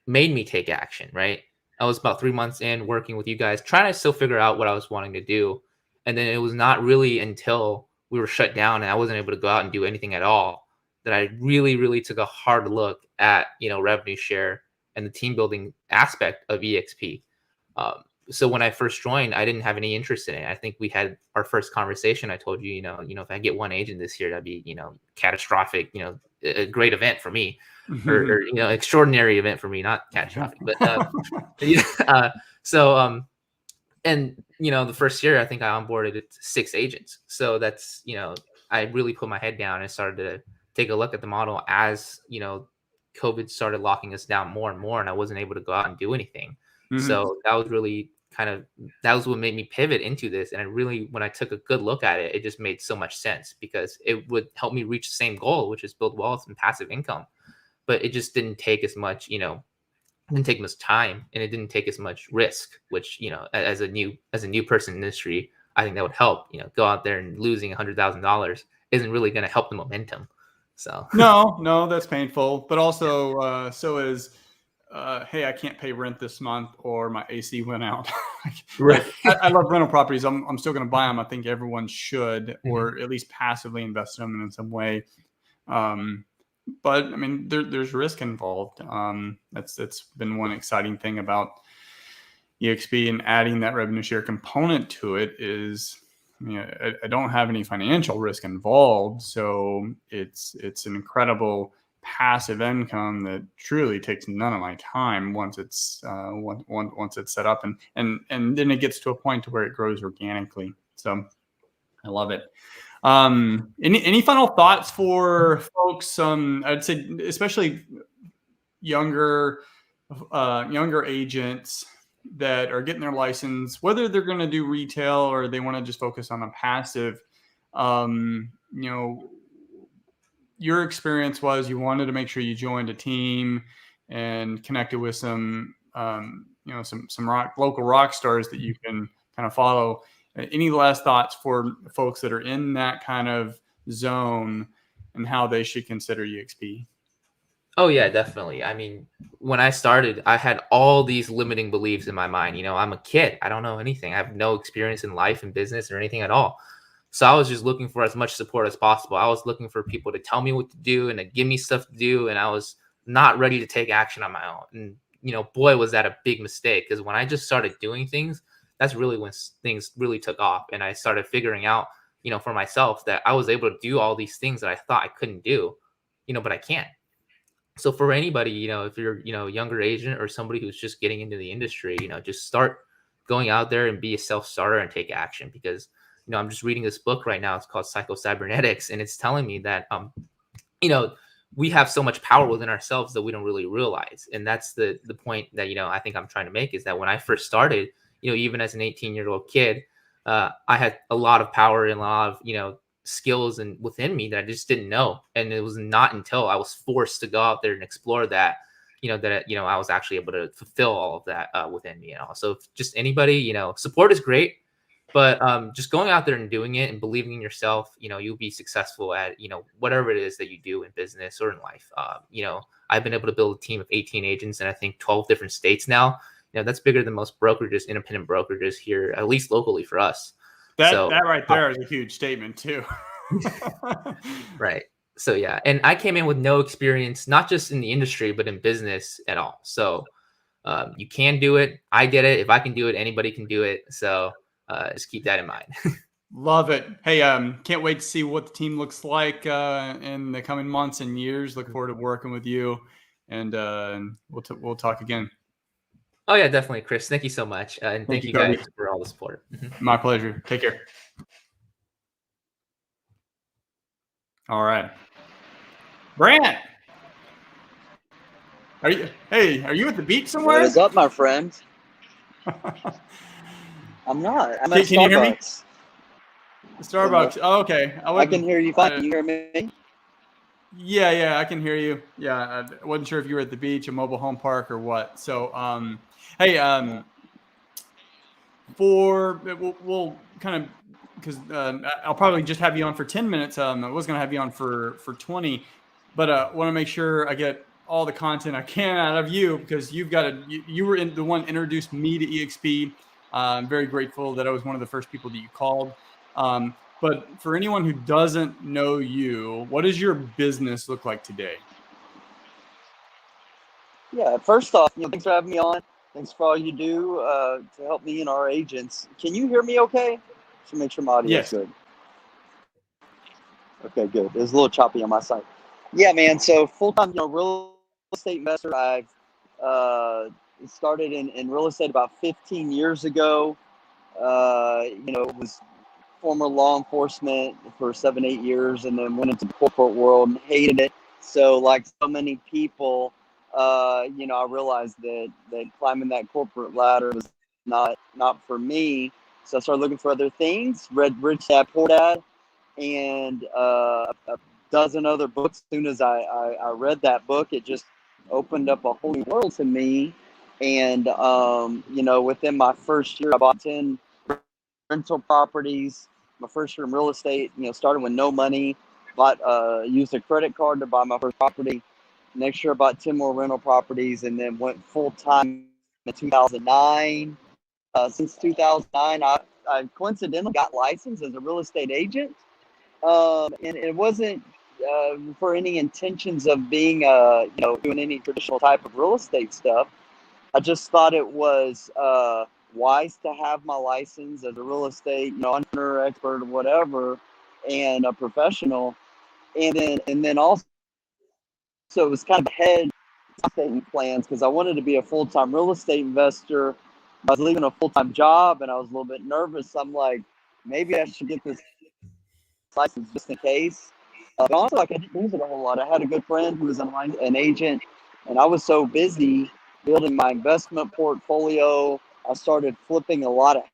made me take action. Right, I was about 3 months in working with you guys, trying to still figure out what I was wanting to do, and then it was not really until we were shut down and I wasn't able to go out and do anything at all that I really, really took a hard look at revenue share and the team building aspect of EXP. So when I first joined, I didn't have any interest in it. I think we had our first conversation. I told you, if I get one agent this year, that'd be, catastrophic, a great event for me, or extraordinary event for me, not catastrophic. But and the first year, I think I onboarded 6 agents. So that's, I really put my head down and started to take a look at the model as, COVID started locking us down more and more, and I wasn't able to go out and do anything. So that was really that was what made me pivot into this. And when I took a good look at it, it just made so much sense because it would help me reach the same goal, which is build wealth and passive income. But it just didn't take as much, it didn't take much time, and it didn't take as much risk, which, as a new person in the industry, I think that would help. Go out there and losing $100,000 isn't really going to help the momentum. So no, that's painful. But also, so is, hey, I can't pay rent this month, or my AC went out. Right. I love rental properties. I'm still going to buy them. I think everyone should, or at least passively invest in them in some way. But I mean, there's risk involved. That's been one exciting thing about EXP, and adding that revenue share component to it is, I don't have any financial risk involved. So it's an incredible passive income that truly takes none of my time once it's set up, and then it gets to a point to where it grows organically. So I love it. Any final thoughts for folks? I'd say especially younger agents that are getting their license, whether they're going to do retail or they want to just focus on a passive. Your experience was you wanted to make sure you joined a team and connected with some local rock stars that you can kind of follow. Any last thoughts for folks that are in that kind of zone and how they should consider EXP? Oh yeah, definitely. I mean, when I started, I had all these limiting beliefs in my mind. I'm a kid. I don't know anything. I have no experience in life and business or anything at all. So I was just looking for as much support as possible. I was looking for people to tell me what to do and to give me stuff to do. And I was not ready to take action on my own. And, boy, was that a big mistake, because when I just started doing things, that's really when things really took off. And I started figuring out, for myself, that I was able to do all these things that I thought I couldn't do, but I can. So for anybody, if you're, a younger agent or somebody who's just getting into the industry, just start going out there and be a self-starter and take action, because, I'm just reading this book right now. It's called Psycho-Cybernetics, and it's telling me that, we have so much power within ourselves that we don't really realize. And that's the point that, I think I'm trying to make, is that when I first started, even as an 18-year-old kid, I had a lot of power and a lot of, skills and within me that I just didn't know. And it was not until I was forced to go out there and explore that, I was actually able to fulfill all of that within me. So if just anybody, support is great, but just going out there and doing it and believing in yourself, you'll be successful at, whatever it is that you do in business or in life. I've been able to build a team of 18 agents in, I think, 12 different states now. That's bigger than most brokerages, independent brokerages here, at least locally for us. That right there is a huge statement too. Right. So yeah, and I came in with no experience, not just in the industry, but in business at all. So you can do it. I get it. If I can do it, anybody can do it. So just keep that in mind. Love it. Hey, can't wait to see what the team looks like in the coming months and years. Look forward to working with you, and we'll talk again. Oh yeah, definitely, Chris. Thank you so much, and thank you guys for all the support. My pleasure. Take care. All right, Brant. Are you at the beach somewhere? What is up, my friend? I'm not. I'm at Can you hear me? Starbucks. Starbucks. Oh, okay. I can hear you fine. You hear me? Yeah, I can hear you. Yeah, I wasn't sure if you were at the beach, a mobile home park, or what. So, hey, we'll kind of, because I'll probably just have you on for 10 minutes. I was going to have you on for 20, but want to make sure I get all the content I can out of you, because you were the one introduced me to EXP. I'm very grateful that I was one of the first people that you called. But for anyone who doesn't know you, what does your business look like today? Yeah, first off, thanks for having me on. Thanks for all you do to help me and our agents. Can you hear me okay? Just make sure my audio is good. Okay, good. It was a little choppy on my side. Yeah, man. So full-time, real estate investor. I've started in real estate about 15 years ago. Was former law enforcement for 7-8 years, and then went into the corporate world and hated it. So like so many people, I realized that climbing that corporate ladder was not for me. So I started looking for other things, read Rich Dad Poor Dad, and a dozen other books. As soon as I read that book, it just opened up a whole new world to me. And, within my first year, I bought 10 rental properties. My first year in real estate, started with no money, used a credit card to buy my first property. Next year, I bought 10 more rental properties, and then went full-time in 2009. Since 2009, I coincidentally got licensed as a real estate agent. And it wasn't for any intentions of being, doing any traditional type of real estate stuff. I just thought it was wise to have my license as a real estate, entrepreneur, expert, or whatever, and a professional. And then also it was kind of ahead of plans, because I wanted to be a full-time real estate investor. I was leaving a full-time job, and I was a little bit nervous. I'm like, maybe I should get this license just in case. But also, I didn't use it a whole lot. I had a good friend who was an agent, and I was so busy building my investment portfolio. I started flipping a lot of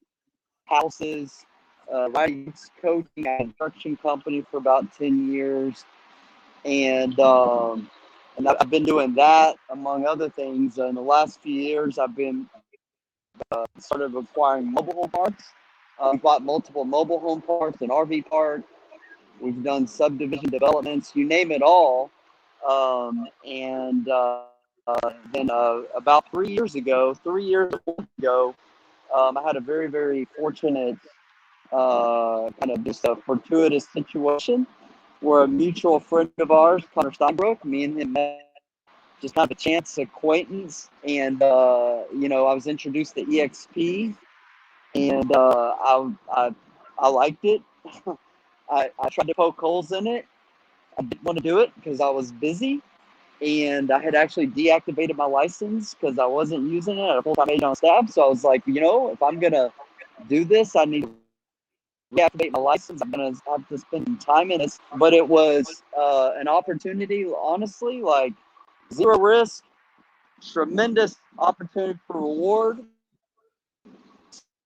houses, writing, coaching a construction company for about 10 years. And I've been doing that, among other things. In the last few years, I've been started acquiring mobile home parks. Bought multiple mobile home parks and RV parks. We've done subdivision developments, you name it all. Then about 3 years ago, I had a very, very fortunate kind of just a fortuitous situation where a mutual friend of ours, Connor Steinbrook, me and him met, just kind of a chance acquaintance. And, I was introduced to EXP, and I liked it. I tried to poke holes in it. I didn't want to do it because I was busy. and I had actually deactivated my license because I wasn't using it at a full-time agent on staff. So I was like, you know, if I'm gonna do this, I need to reactivate my license. I'm gonna have to spend some time in this. But it was an opportunity, honestly, like zero risk, tremendous opportunity for reward.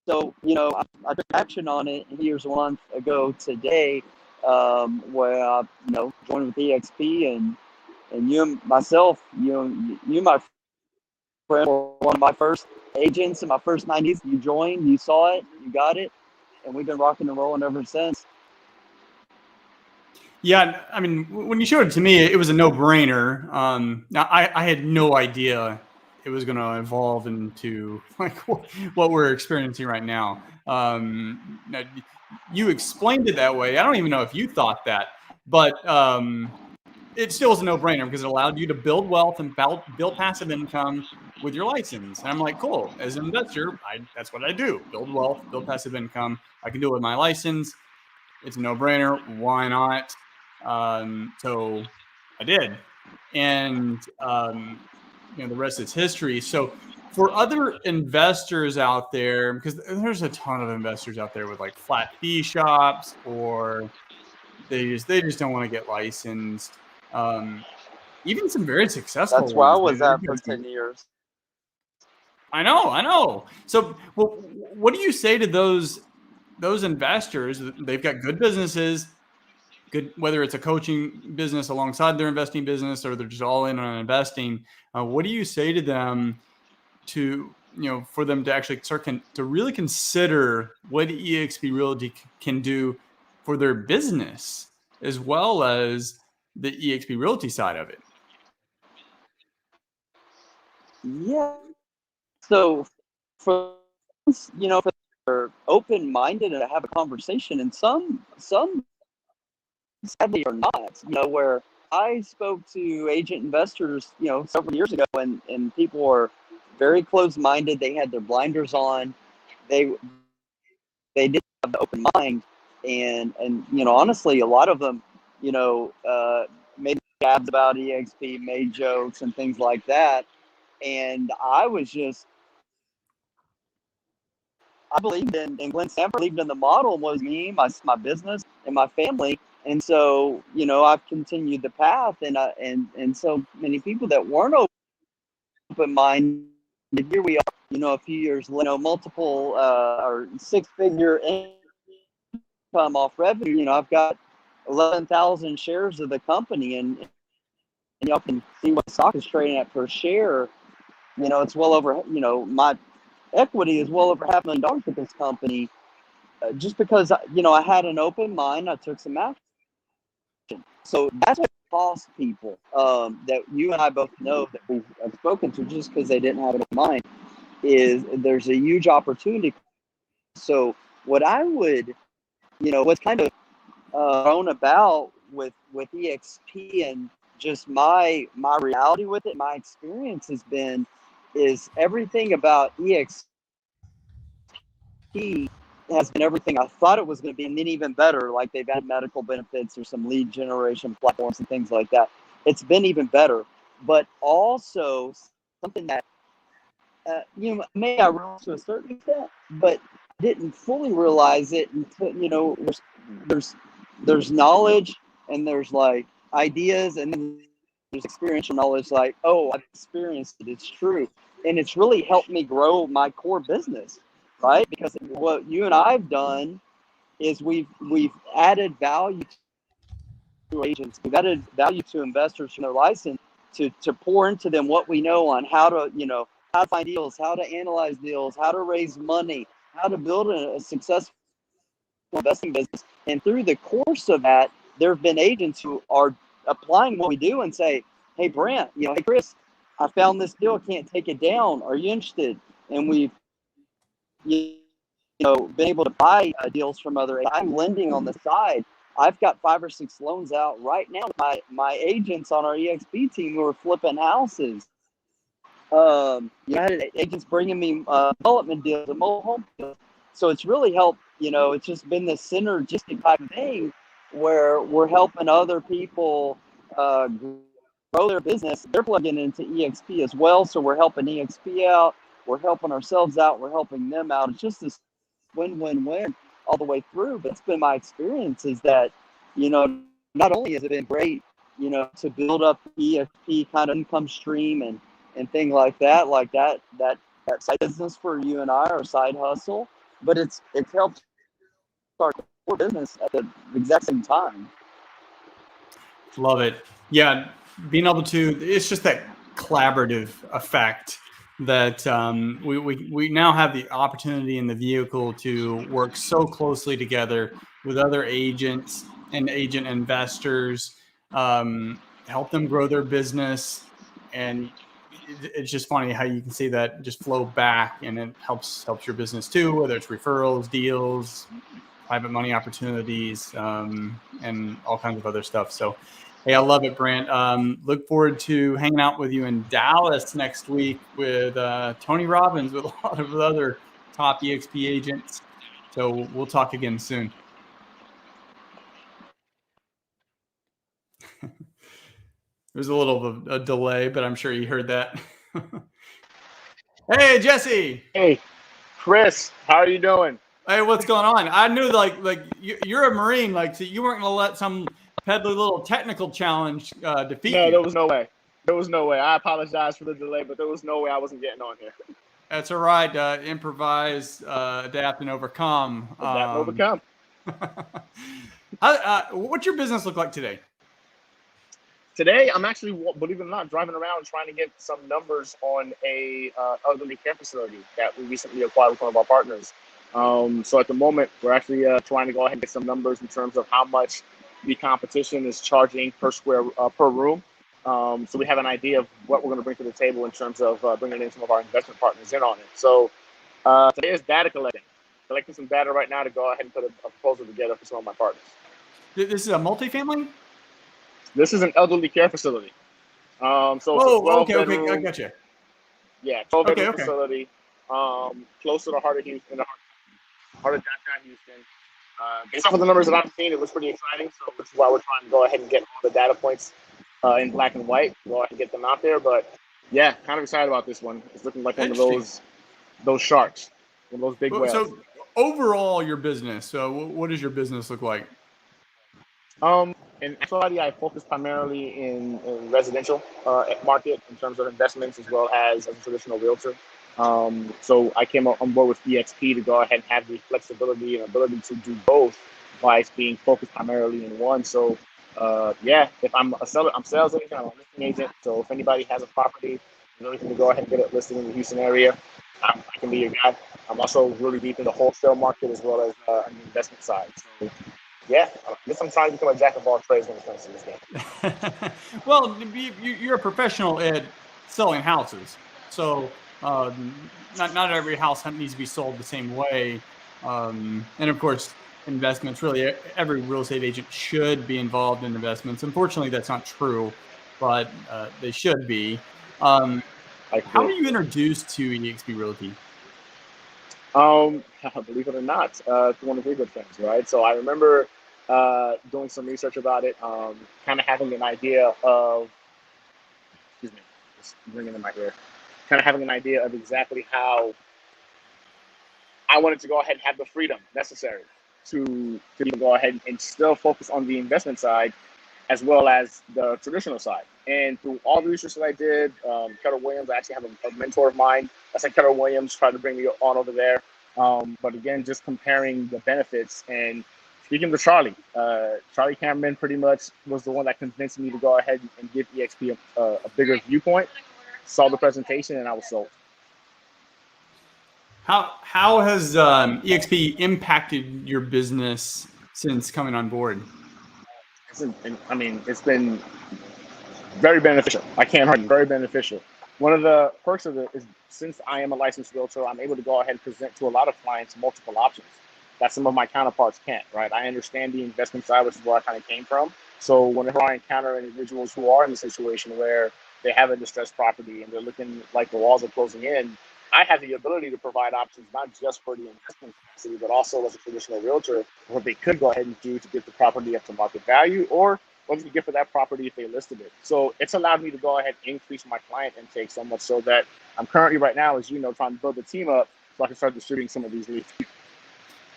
So, you know, I took action on it years, 1 month ago today, where I, you know, joined with EXP, and you and myself, you my friend were one of my first agents in my first 90s. You joined, you saw it, you got it, and we've been rocking and rolling ever since. Yeah, I mean, when you showed it to me, it was a no-brainer. Now I had no idea it was going to evolve into like what we're experiencing right now. Now, you explained it that way. I don't even know if you thought that, but it still was a no-brainer because it allowed you to build wealth and build passive income with your license. And I'm like, cool. As an investor, that's what I do: build wealth, build passive income. I can do it with my license. It's a no-brainer. Why not? So I did, and you know, the rest is history. So for other investors out there, because there's a ton of investors out there with like flat fee shops, or they just don't want to get licensed. Even some very successful That's where I ones. was at for 10 years. I know. So, well, what do you say to those investors? They've got good businesses, good, whether it's a coaching business alongside their investing business, or they're just all in on investing. What do you say to them to, you know, for them to actually start to really consider what eXp Realty can do for their business, as well as the eXp Realty side of it? Yeah. So for, you know, if they're open-minded and have a conversation, and some sadly are not, you know, where I spoke to agent investors, you know, several years ago, and people were very close-minded. They had their blinders on. They didn't have the open mind, and you know, honestly, a lot of them, you know, made jabs about EXP, made jokes and things like that. And I believed in Glenn Sanford, believed in the model, was me, my business, and my family. And so, you know, I've continued the path, and so many people that weren't open minded, here we are, you know, a few years later, you know, multiple or 6-figure income off revenue. You know, I've got 11,000 shares of the company, and y'all can see what stock is trading at per share. You know, it's well over, you know, my equity is well over $500,000 with this company, just because, you know, I had an open mind. I took some action. So that's what cost people, that you and I both know, that we have spoken to, just because they didn't have an open mind, is there's a huge opportunity. So what I would, you know, what's kind of thrown about with EXP, and just my reality with it, my experience has been, is everything about EXP has been everything I thought it was going to be, and then even better. Like, they've added medical benefits or some lead generation platforms and things like that. It's been even better, but also something that you know, may I realize to a certain extent, but didn't fully realize it until, you know, there's knowledge, and there's like ideas, and then there's experiential knowledge. Like, oh, I've experienced it, it's true, and it's really helped me grow my core business, right? Because what you and I've done is we've added value to agents, we've added value to investors from their license, to pour into them what we know on how to, you know, how to find deals, how to analyze deals, how to raise money, how to build a successful investing business. And through the course of that, there have been agents who are applying what we do and say, hey, Brent, you know, hey, Chris, I found this deal, can't take it down. Are you interested? And we've, you know, been able to buy deals from other agents. I'm lending on the side. I've got 5 or 6 loans out right now. My agents on our EXP team who are flipping houses. You know, I had agents bringing me development deals, a mobile home deals. So it's really helped. You know, it's just been this synergistic type of thing where we're helping other people grow their business, they're plugging into EXP as well. So we're helping EXP out, we're helping ourselves out, we're helping them out. It's just this win-win-win all the way through. But it's been my experience is that, not only has it been great, to build up EXP kind of income stream and thing like that side business for you and I, our side hustle, but it's helped start core business at the exact same time. Love it. Yeah, being able to, it's just that collaborative effect that we now have the opportunity in the vehicle to work so closely together with other agents and agent investors, help them grow their business. And it's just funny how you can see that just flow back, and it helps your business too, whether it's referrals, deals, private money opportunities, and all kinds of other stuff. So, hey, I love it, Brant. Look forward to hanging out with you in Dallas next week with Tony Robbins, with a lot of other top EXP agents. So we'll talk again soon. There's a little of a delay, but I'm sure you heard that. Hey, Jesse. Hey, Chris, how are you doing? Hey, what's going on? I knew like you're a Marine, like so you weren't gonna let some peddly little technical challenge defeat you. No, there was no way. There was no way. I apologize for the delay, but there was no way I wasn't getting on here. That's all right. Improvise, adapt, and overcome. Adapt and overcome. What's your business look like today? Today, I'm actually, believe it or not, driving around trying to get some numbers on a elderly care facility that we recently acquired with one of our partners. So at the moment, we're actually trying to go ahead and get some numbers in terms of how much the competition is charging per room. So we have an idea of what we're going to bring to the table in terms of bringing in some of our investment partners in on it. So today is data collecting some data right now to go ahead and put a proposal together for some of my partners. This is a multifamily? This is an elderly care facility. So it's a 12 okay, bedroom, I got you. Yeah, 12 bedroom facility, close to the heart of Houston, heart of downtown Houston. Based off of the numbers that I've seen, it looks pretty exciting. So this is why we're trying to go ahead and get all the data points in black and white, go ahead and get them out there. But yeah, kind of excited about this one. It's looking like one of those sharks, one of those big whales. So overall, your business. So what does your business look like? In actuality, I focus primarily in residential market in terms of investments, as well as a traditional realtor. So I came on board with EXP to go ahead and have the flexibility and ability to do both, while being focused primarily in one. So if I'm a seller, I'm sales agent, I'm a listing agent. So if anybody has a property, you're looking to go ahead and get it listed in the Houston area, I can be your guy. I'm also really deep in the wholesale market as well as on the investment side. So yeah, I guess I'm trying to become a jack of all trades when it comes to this game. Well, you're a professional at selling houses. So not every house needs to be sold the same way. And of course, investments, really every real estate agent should be involved in investments. Unfortunately, that's not true, but they should be. How were you introduced to eXp Realty? Believe it or not, to one of your good friends, right? So I remember doing some research about it, kind of having an idea of, just ringing in my ear, kind of having an idea of exactly how I wanted to go ahead and have the freedom necessary to go ahead and still focus on the investment side as well as the traditional side. And through all the research that I did, Keller Williams, I actually have a mentor of mine. I said Keller Williams tried to bring me on over there. But again, just comparing the benefits and speaking to Charlie Cameron pretty much was the one that convinced me to go ahead and give EXP a bigger viewpoint. Saw the presentation and I was sold. How has EXP impacted your business since coming on board? It's been very beneficial. I can't argue, very beneficial. One of the perks of it is, since I am a licensed realtor, I'm able to go ahead and present to a lot of clients multiple options that some of my counterparts can't, right? I understand the investment side, which is where I kind of came from. So whenever I encounter individuals who are in a situation where they have a distressed property and they're looking like the walls are closing in, I have the ability to provide options, not just for the investment capacity, but also as a traditional realtor, what they could go ahead and do to get the property up to market value, or what did you get for that property if they listed it? So it's allowed me to go ahead and increase my client intake so much so that I'm currently right now, as you know, trying to build a team up so I can start distributing some of these leads.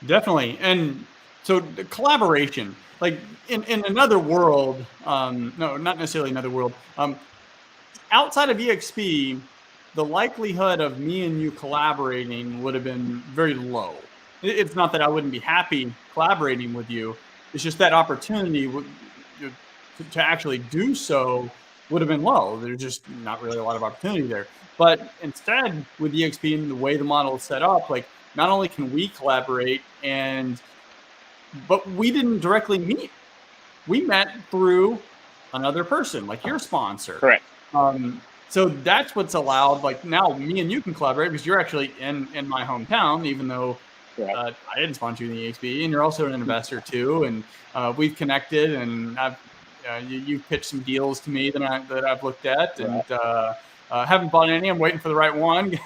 Definitely. And so the collaboration, like in another world, no, not necessarily another world, outside of EXP, the likelihood of me and you collaborating would have been very low. It's not that I wouldn't be happy collaborating with you. It's just that opportunity to actually do so would have been low. There's just not really a lot of opportunity there. But instead, with EXP and the way the model is set up, like not only can we collaborate, but we didn't directly meet. We met through another person, like your sponsor. Correct. So that's what's allowed. Like now, me and you can collaborate because you're actually in my hometown, even though I didn't sponsor you in the EXP, and you're also an investor too. And we've connected, and you've pitched some deals to me that I've looked at, and haven't bought any. I'm waiting for the right one.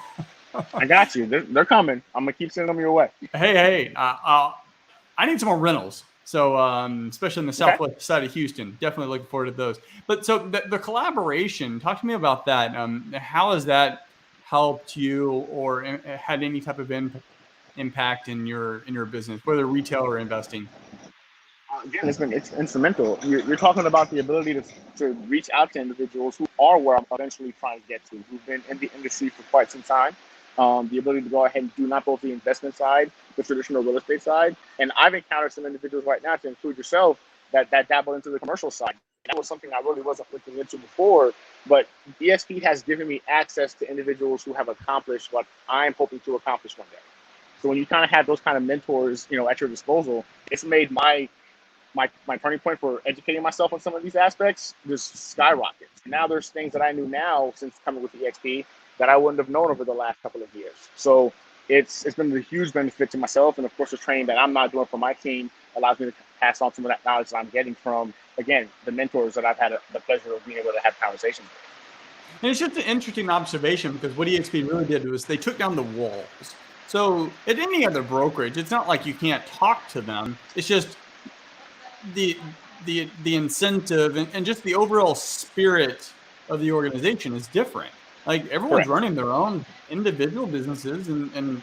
I got you. They're coming. I'm gonna keep sending them your way. Hey, I need some more rentals. So, especially in the southwest side of Houston, definitely looking forward to those. But so the collaboration, talk to me about that. How has that helped you or had any type of impact in your business, whether retail or investing? Again, it's instrumental. You're talking about the ability to reach out to individuals who are where I'm eventually trying to get to, who've been in the industry for quite some time. The ability to go ahead and do not both the investment side, the traditional real estate side. And I've encountered some individuals right now, to include yourself, that dabble into the commercial side. That was something I really wasn't looking into before, but EXP has given me access to individuals who have accomplished what I'm hoping to accomplish one day. So when you kind of have those kind of mentors, at your disposal, it's made my turning point for educating myself on some of these aspects just skyrockets. Now there's things that I knew now since coming with EXP that I wouldn't have known over the last couple of years. So it's been a huge benefit to myself, and of course the training that I'm not doing for my team allows me to pass on some of that knowledge that I'm getting from, again, the mentors that I've had the pleasure of being able to have conversations with. And it's just an interesting observation because what EXP really did was they took down the walls. So at any other brokerage, it's not like you can't talk to them. It's just the incentive and just the overall spirit of the organization is different. Like everyone's running their own individual businesses, and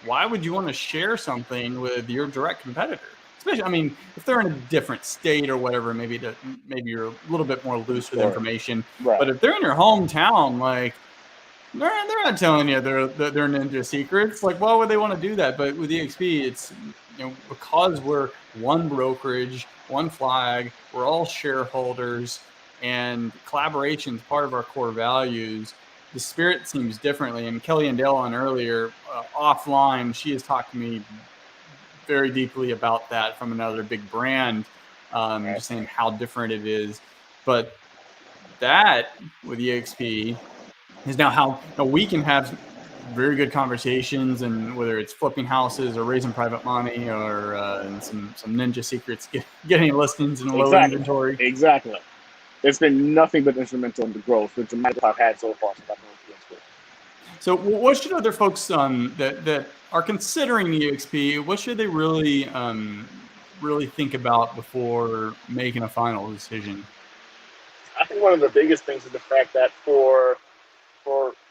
why would you want to share something with your direct competitor? Especially, if they're in a different state or whatever, maybe you're a little bit more loose with information. Right. But if they're in your hometown, like they're not telling you they're ninja secrets. Like, why would they want to do that? But with EXP, it's because we're one brokerage, one flag, we're all shareholders, and collaboration is part of our core values. The spirit seems differently. And Kelly and Dale on earlier offline, she has talked to me very deeply about that from another big brand, just saying how different it is. But that with EXP is now how we can have very good conversations, and whether it's flipping houses or raising private money or some ninja secrets, getting listings and low inventory. Exactly. It's been nothing but instrumental in the growth, the dramatic I've had so far. So what should other folks that are considering EXP, what should they really think about before making a final decision? I think one of the biggest things is the fact that for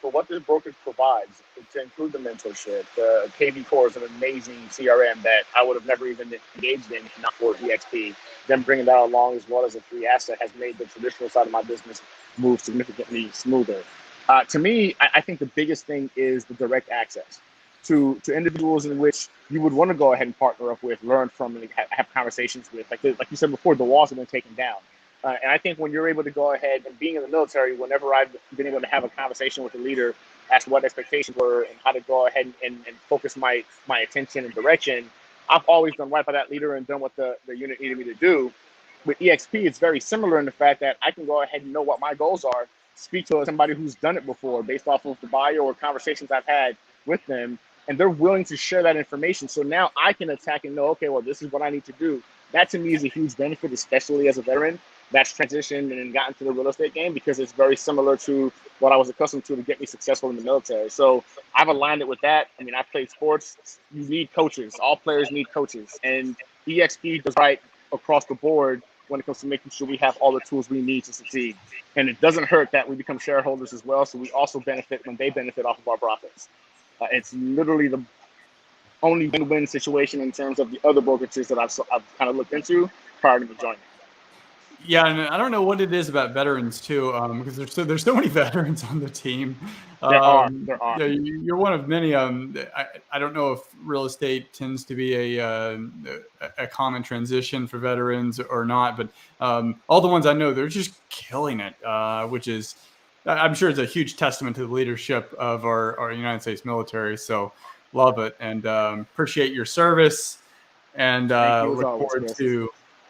what this brokerage provides, to include the mentorship, the KV Core is an amazing CRM that I would have never even engaged in if not for EXP. Them bringing that along as well as a free asset has made the traditional side of my business move significantly smoother. To me, I think the biggest thing is the direct access to individuals in which you would want to go ahead and partner up with, learn from, and have conversations with. Like you said before, the walls have been taken down. And I think when you're able to go ahead and being in the military, whenever I've been able to have a conversation with a leader, ask what expectations were and how to go ahead and focus my attention and direction, I've always done right by that leader and done what the unit needed me to do. With EXP, it's very similar in the fact that I can go ahead and know what my goals are, speak to somebody who's done it before based off of the bio or conversations I've had with them, and they're willing to share that information. So now I can attack and know, okay, well, this is what I need to do. That to me is a huge benefit, especially as a veteran that's transitioned and gotten to the real estate game, because it's very similar to what I was accustomed to get me successful in the military. So I've aligned it with that. I played sports. You need coaches. All players need coaches. And EXP does right across the board when it comes to making sure we have all the tools we need to succeed. And it doesn't hurt that we become shareholders as well, so we also benefit when they benefit off of our profits. It's literally the only win-win situation in terms of the other brokerages that I've kind of looked into prior to me joining. Yeah, and I don't know what it is about veterans too, because there's so many veterans on the team. There are. Yeah, you're one of many. I don't know if real estate tends to be a common transition for veterans or not, but all the ones I know, they're just killing it, which is, I'm sure it's a huge testament to the leadership of our United States military. So love it, and appreciate your service, and look forward to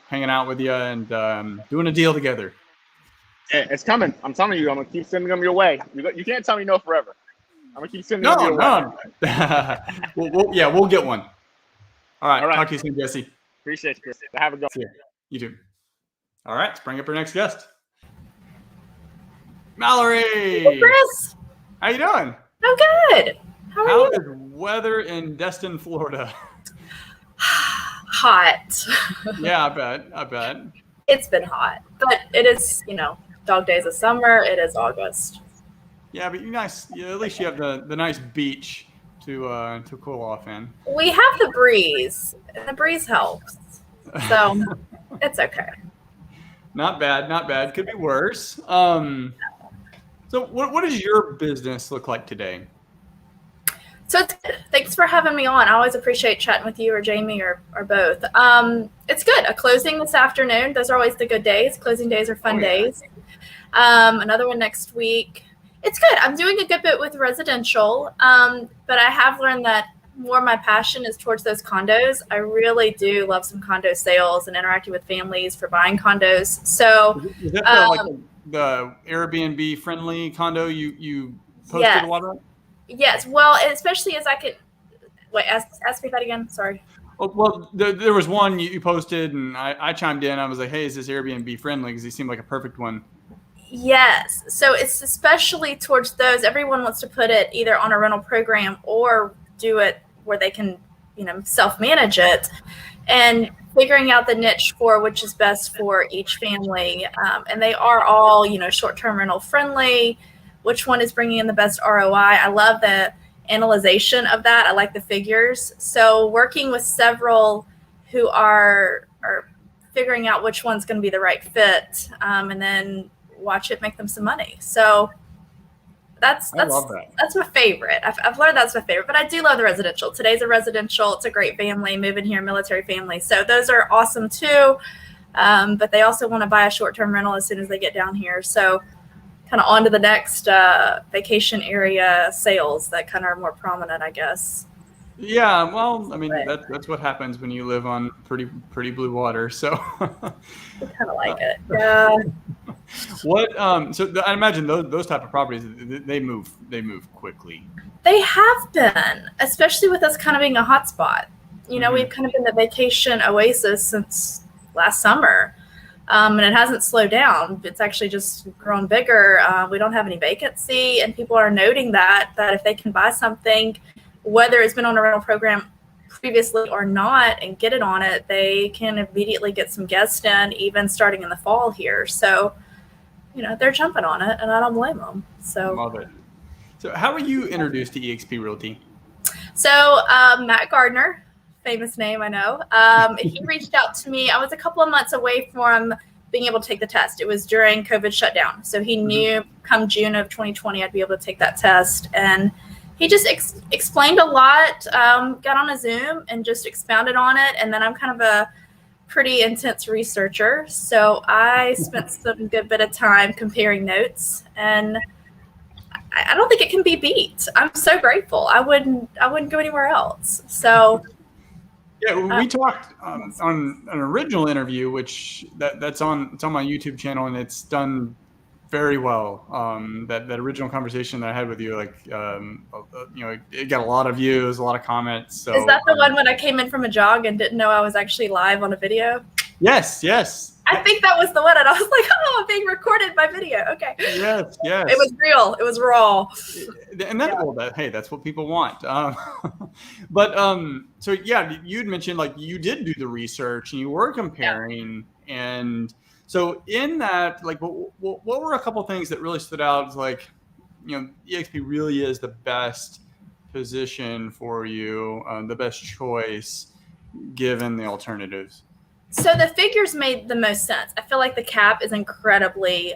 hanging out with you and doing a deal together. Yeah, it's coming. I'm telling you, I'm gonna keep sending them your way. You can't tell me no forever. I'm gonna keep sending them your way. We'll get one. All right. Talk to you soon, Jesse. Appreciate you, Chris. Have a good one. You too. All right, let's bring up our next guest. Mallory. Hey, Chris. How you doing? I'm good. How are you? How is weather in Destin, Florida? Hot. Yeah, I bet. It's been hot, but it is, dog days of summer. It is August. Yeah, but at least you have the nice beach to cool off in. We have the breeze. The breeze helps. So it's okay. Not bad. Could be worse. So what does your business look like today? So thanks for having me on. I always appreciate chatting with you or Jamie or both. It's good. A closing this afternoon. Those are always the good days. Closing days are fun days. Another one next week. It's good. I'm doing a good bit with residential, but I have learned that more my passion is towards those condos. I really do love some condo sales and interacting with families for buying condos. So is that like the Airbnb friendly condo you posted a lot of? Yes. Well, especially as I could wait, ask me that again. Sorry. Well, there was one you posted and I chimed in. I was like, hey, is this Airbnb friendly? Because he seemed like a perfect one. Yes. So it's especially towards those. Everyone wants to put it either on a rental program or do it where they can, self-manage it, and figuring out the niche for which is best for each family. And they are all, short-term rental friendly. Which one is bringing in the best ROI? I love the analyzation of that. I like the figures. So working with several who are figuring out which one's going to be the right fit, and then watch it make them some money. So that's my favorite. I've learned that's my favorite, but I do love the residential. Today's a residential. It's a great family moving here, military family. So those are awesome too. But they also want to buy a short-term rental as soon as they get down here. So kind of on to the next vacation area sales that kind of are more prominent, I guess. Yeah, well, I mean, that's what happens when you live on pretty blue water. So I kind of like it. Yeah. So I imagine those type of properties, they move quickly. They have been, especially with us kind of being a hotspot. We've kind of been the vacation oasis since last summer. And it hasn't slowed down. It's actually just grown bigger. We don't have any vacancy, and people are noting that if they can buy something, whether it's been on a rental program previously or not, and get it on it, they can immediately get some guests in, even starting in the fall here. So, they're jumping on it, and I don't blame them. So love it. So how were you introduced to eXp Realty? So Matt Gardner, famous name, I know. He reached out to me. I was a couple of months away from being able to take the test. It was during COVID shutdown. So he knew come June of 2020, I'd be able to take that test. And he just explained a lot, got on a Zoom and just expounded on it. And then I'm kind of a pretty intense researcher. So I spent some good bit of time comparing notes, and I don't think it can be beat. I'm so grateful. I wouldn't go anywhere else. So yeah, we talked on an original interview, which it's on my YouTube channel, and it's done very well. That original conversation that I had with you, it got a lot of views, a lot of comments. So is that the one when I came in from a jog and didn't know I was actually live on a video? Yes. I think that was the one, and I was like, "Oh, I'm being recorded by video." Okay. Yes. It was real. It was raw. And that's what people want. But so yeah, you'd mentioned you did do the research and you were comparing And so in that, like, what were a couple of things that really stood out? It's like, eXp really is the best position for you, the best choice given the alternatives. So the figures made the most sense. I feel like the cap is incredibly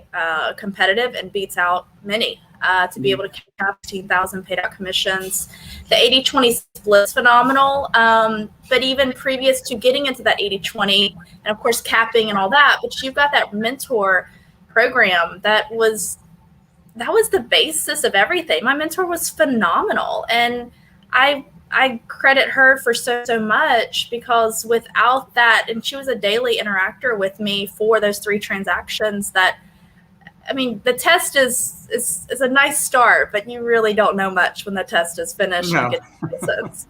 competitive and beats out many. To be able to cap 15,000 paid out commissions. The 80-20 split is phenomenal. But even previous to getting into that 80-20, and of course capping and all that, but you've got that mentor program that was the basis of everything. My mentor was phenomenal. And I credit her for so much, because without that, and she was a daily interactor with me for those 3 transactions. That, I mean, the test is a nice start, but you really don't know much when the test is finished. No.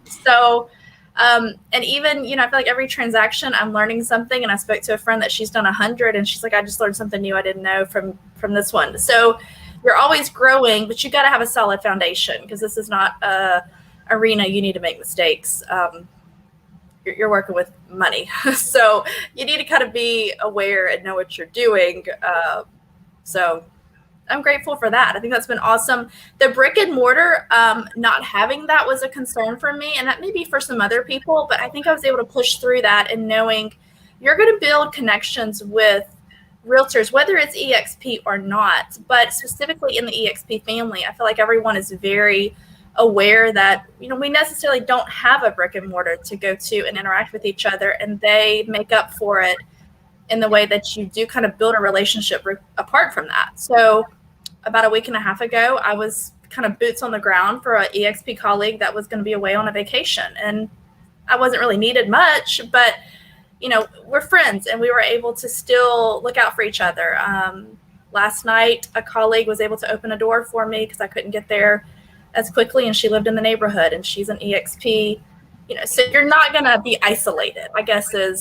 So, and even, I feel like every transaction I'm learning something. And I spoke to a friend that she's done 100, and she's like, I just learned something new I didn't know from this one. So you're always growing, but you got to have a solid foundation, because this is not a arena you need to make mistakes. You're working with money, so you need to kind of be aware and know what you're doing. So I'm grateful for that. I think that's been awesome. The brick and mortar, not having that was a concern for me, and that may be for some other people, but I think I was able to push through that, and knowing you're going to build connections with realtors, whether it's EXP or not. But specifically in the EXP family, I feel like everyone is very aware that, we necessarily don't have a brick and mortar to go to and interact with each other, and they make up for it in the way that you do kind of build a relationship apart from that. So about a week and a half ago, I was kind of boots on the ground for an EXP colleague that was going to be away on a vacation, and I wasn't really needed much, but we're friends, and we were able to still look out for each other. Last night, a colleague was able to open a door for me because I couldn't get there as quickly, and she lived in the neighborhood, and she's an EXP. So you're not going to be isolated, I guess, or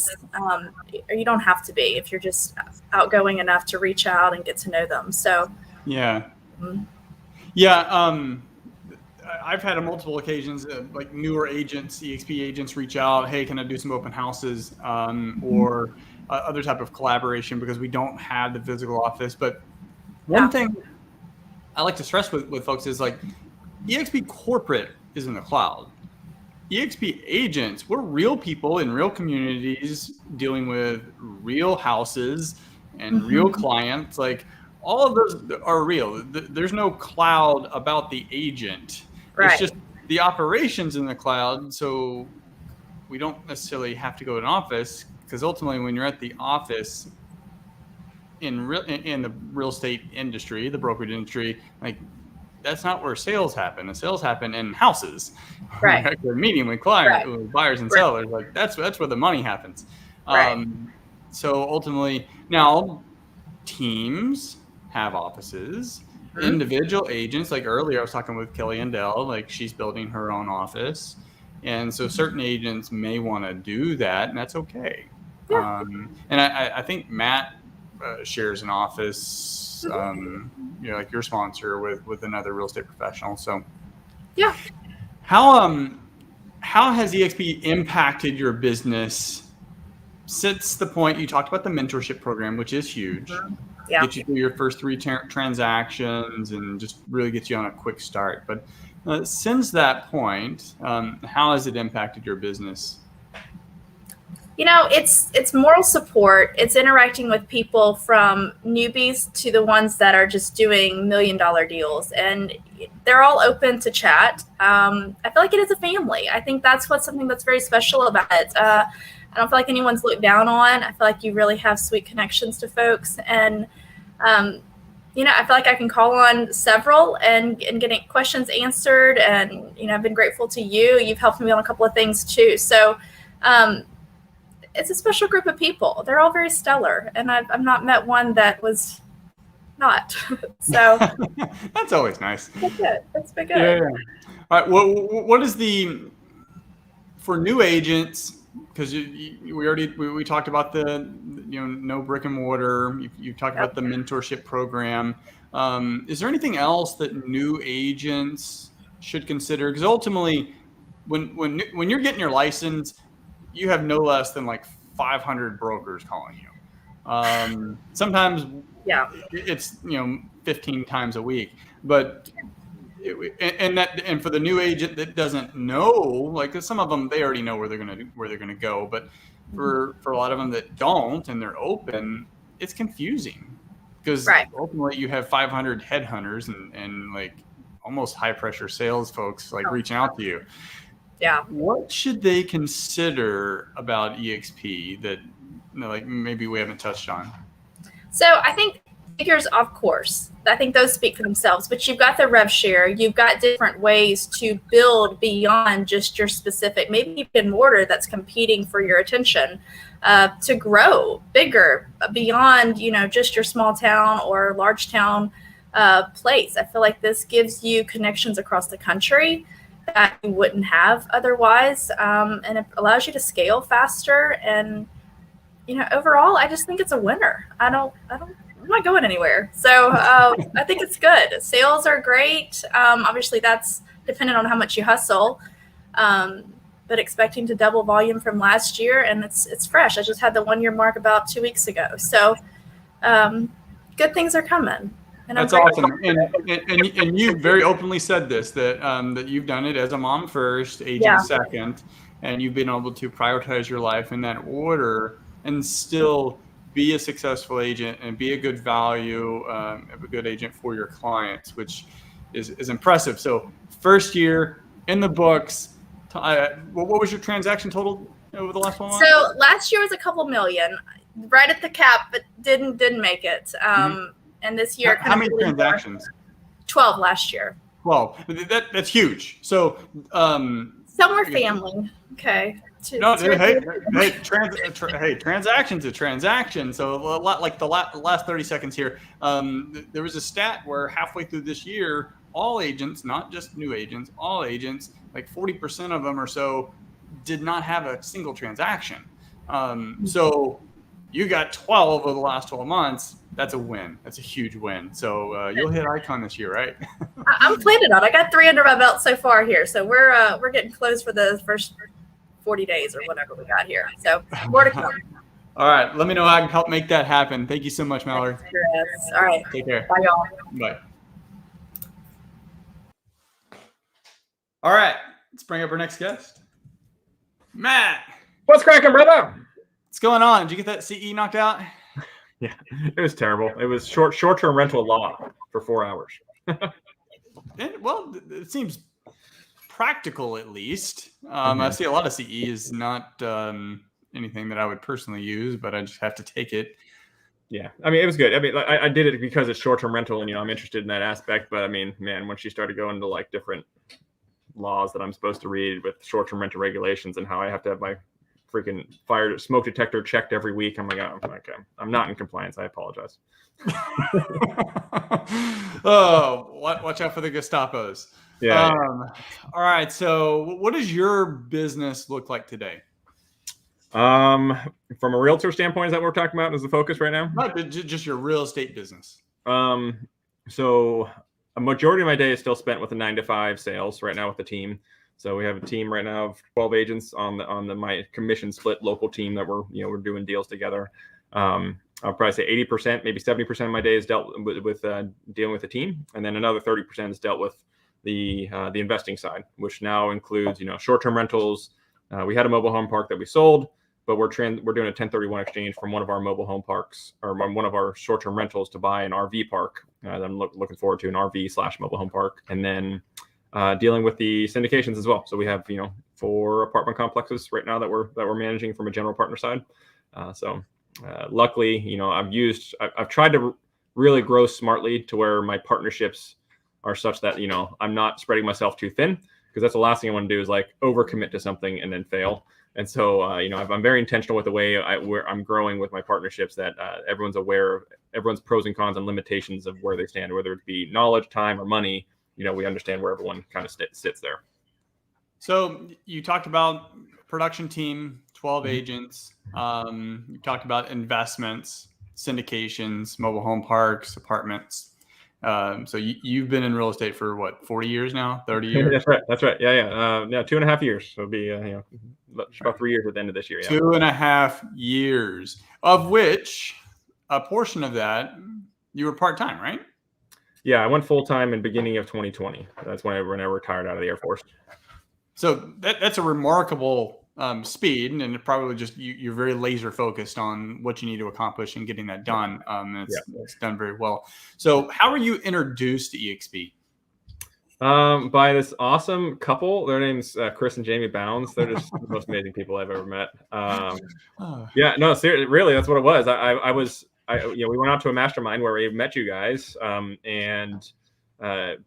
you don't have to be if you're just outgoing enough to reach out and get to know them. So yeah. I've had on multiple occasions, like newer agents, EXP agents reach out, hey, can I do some open houses, or other type of collaboration, because we don't have the physical office. But one thing I like to stress with folks is, like, EXP corporate is in the cloud. EXP agents, we're real people in real communities dealing with real houses and real clients. Like, all of those are real. There's no cloud about the agent. Right. It's just the operations in the cloud. So we don't necessarily have to go to an office, because ultimately when you're at the office in the real estate industry, the brokerage industry, like, that's not where sales happen. The sales happen in houses. Right. We're meeting with clients, with buyers and sellers. Like, that's where the money happens. Right. So ultimately, now teams have offices. Individual agents, like earlier I was talking with Kelly Endell, like, she's building her own office. And so certain agents may want to do that, and that's okay. Yeah. And I think Matt shares an office, like your sponsor, with another real estate professional. So yeah. How has EXP impacted your business since the point you talked about the mentorship program, which is huge? Yeah. Get you through your first 3 transactions and just really get you on a quick start. But since that point, how has it impacted your business? It's moral support. It's interacting with people from newbies to the ones that are just doing $1 million deals, and they're all open to chat. I feel like it is a family. I think that's something that's very special about it. I don't feel like anyone's looked down on. I feel like you really have sweet connections to folks, and I feel like I can call on several and getting questions answered. And I've been grateful to you. You've helped me on a couple of things too. So it's a special group of people. They're all very stellar, and I've not met one that was not. So that's always nice. That's good. That's been good. Yeah. All right. What is for new agents? Because we talked about the no brick and mortar. You talked about the mentorship program. Is there anything else that new agents should consider? Because ultimately, when you're getting your license, you have no less than like 500 brokers calling you. Sometimes Yeah. it's 15 times a week, but and for the new agent that doesn't know, like some of them, they already know where they're gonna go, but for a lot of them that don't and they're open, it's confusing because Right. ultimately you have 500 headhunters and like almost high pressure sales folks like reaching out to you. Yeah. What should they consider about EXP that like maybe we haven't touched on? So I think figures, of course, I think those speak for themselves, but you've got the rev share, you've got different ways to build beyond just your specific, maybe even mortar that's competing for your attention, to grow bigger beyond, just your small town or large town place. I feel like this gives you connections across the country that you wouldn't have otherwise. And it allows you to scale faster. And, overall, I just think it's a winner. I'm not going anywhere. So I think it's good. Sales are great. Obviously, that's dependent on how much you hustle, but expecting to double volume from last year, and it's fresh. I just had the 1 year mark about 2 weeks ago. So good things are coming. And that's awesome. And you very openly said this, that you've done it as a mom first, agent second, and you've been able to prioritize your life in that order and still be a successful agent and be a good value, a good agent for your clients, which is impressive. So first year in the books, what was your transaction total over the last 1 month? So last year was a couple million, right at the cap, but didn't make it. And this year, how many transactions? 12 last year. 12. That's huge. So some were family. Okay. No, transaction's a transaction. So a lot like the last 30 seconds here. There was a stat where halfway through this year, all agents, not just new agents, all agents, like 40% of them or so, did not have a single transaction. So you got 12 over the last 12 months. That's a win. That's a huge win. So you'll hit icon this year, right? I'm planning on. I got 3 under my belt so far here. So we're getting close for the first 40 days or whatever we got here. So more to come. All right. Let me know how I can help make that happen. Thank you so much, Mallory. Yes. All right. Take care. Bye, y'all. Bye. All right. Let's bring up our next guest. Matt. What's cracking, brother? What's going on? Did you get that CE knocked out? Yeah, it was terrible. It was short-term rental law for 4 hours. Well, it seems practical, at least. I see a lot of CE is not anything that I would personally use, but I just have to take it. Yeah, I mean, it was good. I mean, I did it because it's short-term rental, and I'm interested in that aspect. But I mean, man, once you started going to like different laws that I'm supposed to read with short-term rental regulations and how I have to have my freaking fire smoke detector checked every week, I'm like, oh, okay, I'm not in compliance. I apologize. Oh, watch out for the Gestapos. Yeah. All right. So what does your business look like today? From a realtor standpoint, is that what we're talking about as the focus right now? Not just your real estate business. So a majority of my day is still spent with the 9-to-5 sales right now with the team. So we have a team right now of 12 agents on my commission split local team that we're doing deals together. I'll probably say 80%, maybe 70% of my day is dealt with dealing with the team, and then another 30% is dealt with the investing side, which now includes short-term rentals. We had a mobile home park that we sold, but we're doing a 1031 exchange from one of our mobile home parks or one of our short-term rentals to buy an RV park. I'm looking forward to an RV/mobile home park, and then dealing with the syndications as well. So we have 4 apartment complexes right now that we're managing from a general partner side. Luckily, I've tried to really grow smartly to where my partnerships are such that I'm not spreading myself too thin, because that's the last thing I want to do is like overcommit to something and then fail. And so I'm very intentional with the way where I'm growing with my partnerships, that everyone's aware of everyone's pros and cons and limitations of where they stand, whether it be knowledge, time, or money. We understand where everyone kind of sits there. So you talked about production team, 12 agents. You talked about investments, syndications, mobile home parks, apartments. So you've been in real estate for what, 40 years now, 30 years? That's right. Yeah. 2.5 years. So it'll be, about 3 years at the end of this year. Yeah. 2.5 years, of which a portion of that, you were part-time, right? Yeah, I went full-time in beginning of 2020. That's when I retired out of the Air Force. So that's a remarkable speed, and it probably just you're very laser focused on what you need to accomplish and getting that done. It's done very well. So how were you introduced to EXP? By this awesome couple. Their name's Chris and Jamie Bounds. They're just the most amazing people I've ever met. Yeah, no, seriously, really, that's what it was. We went out to a mastermind where we met you guys, and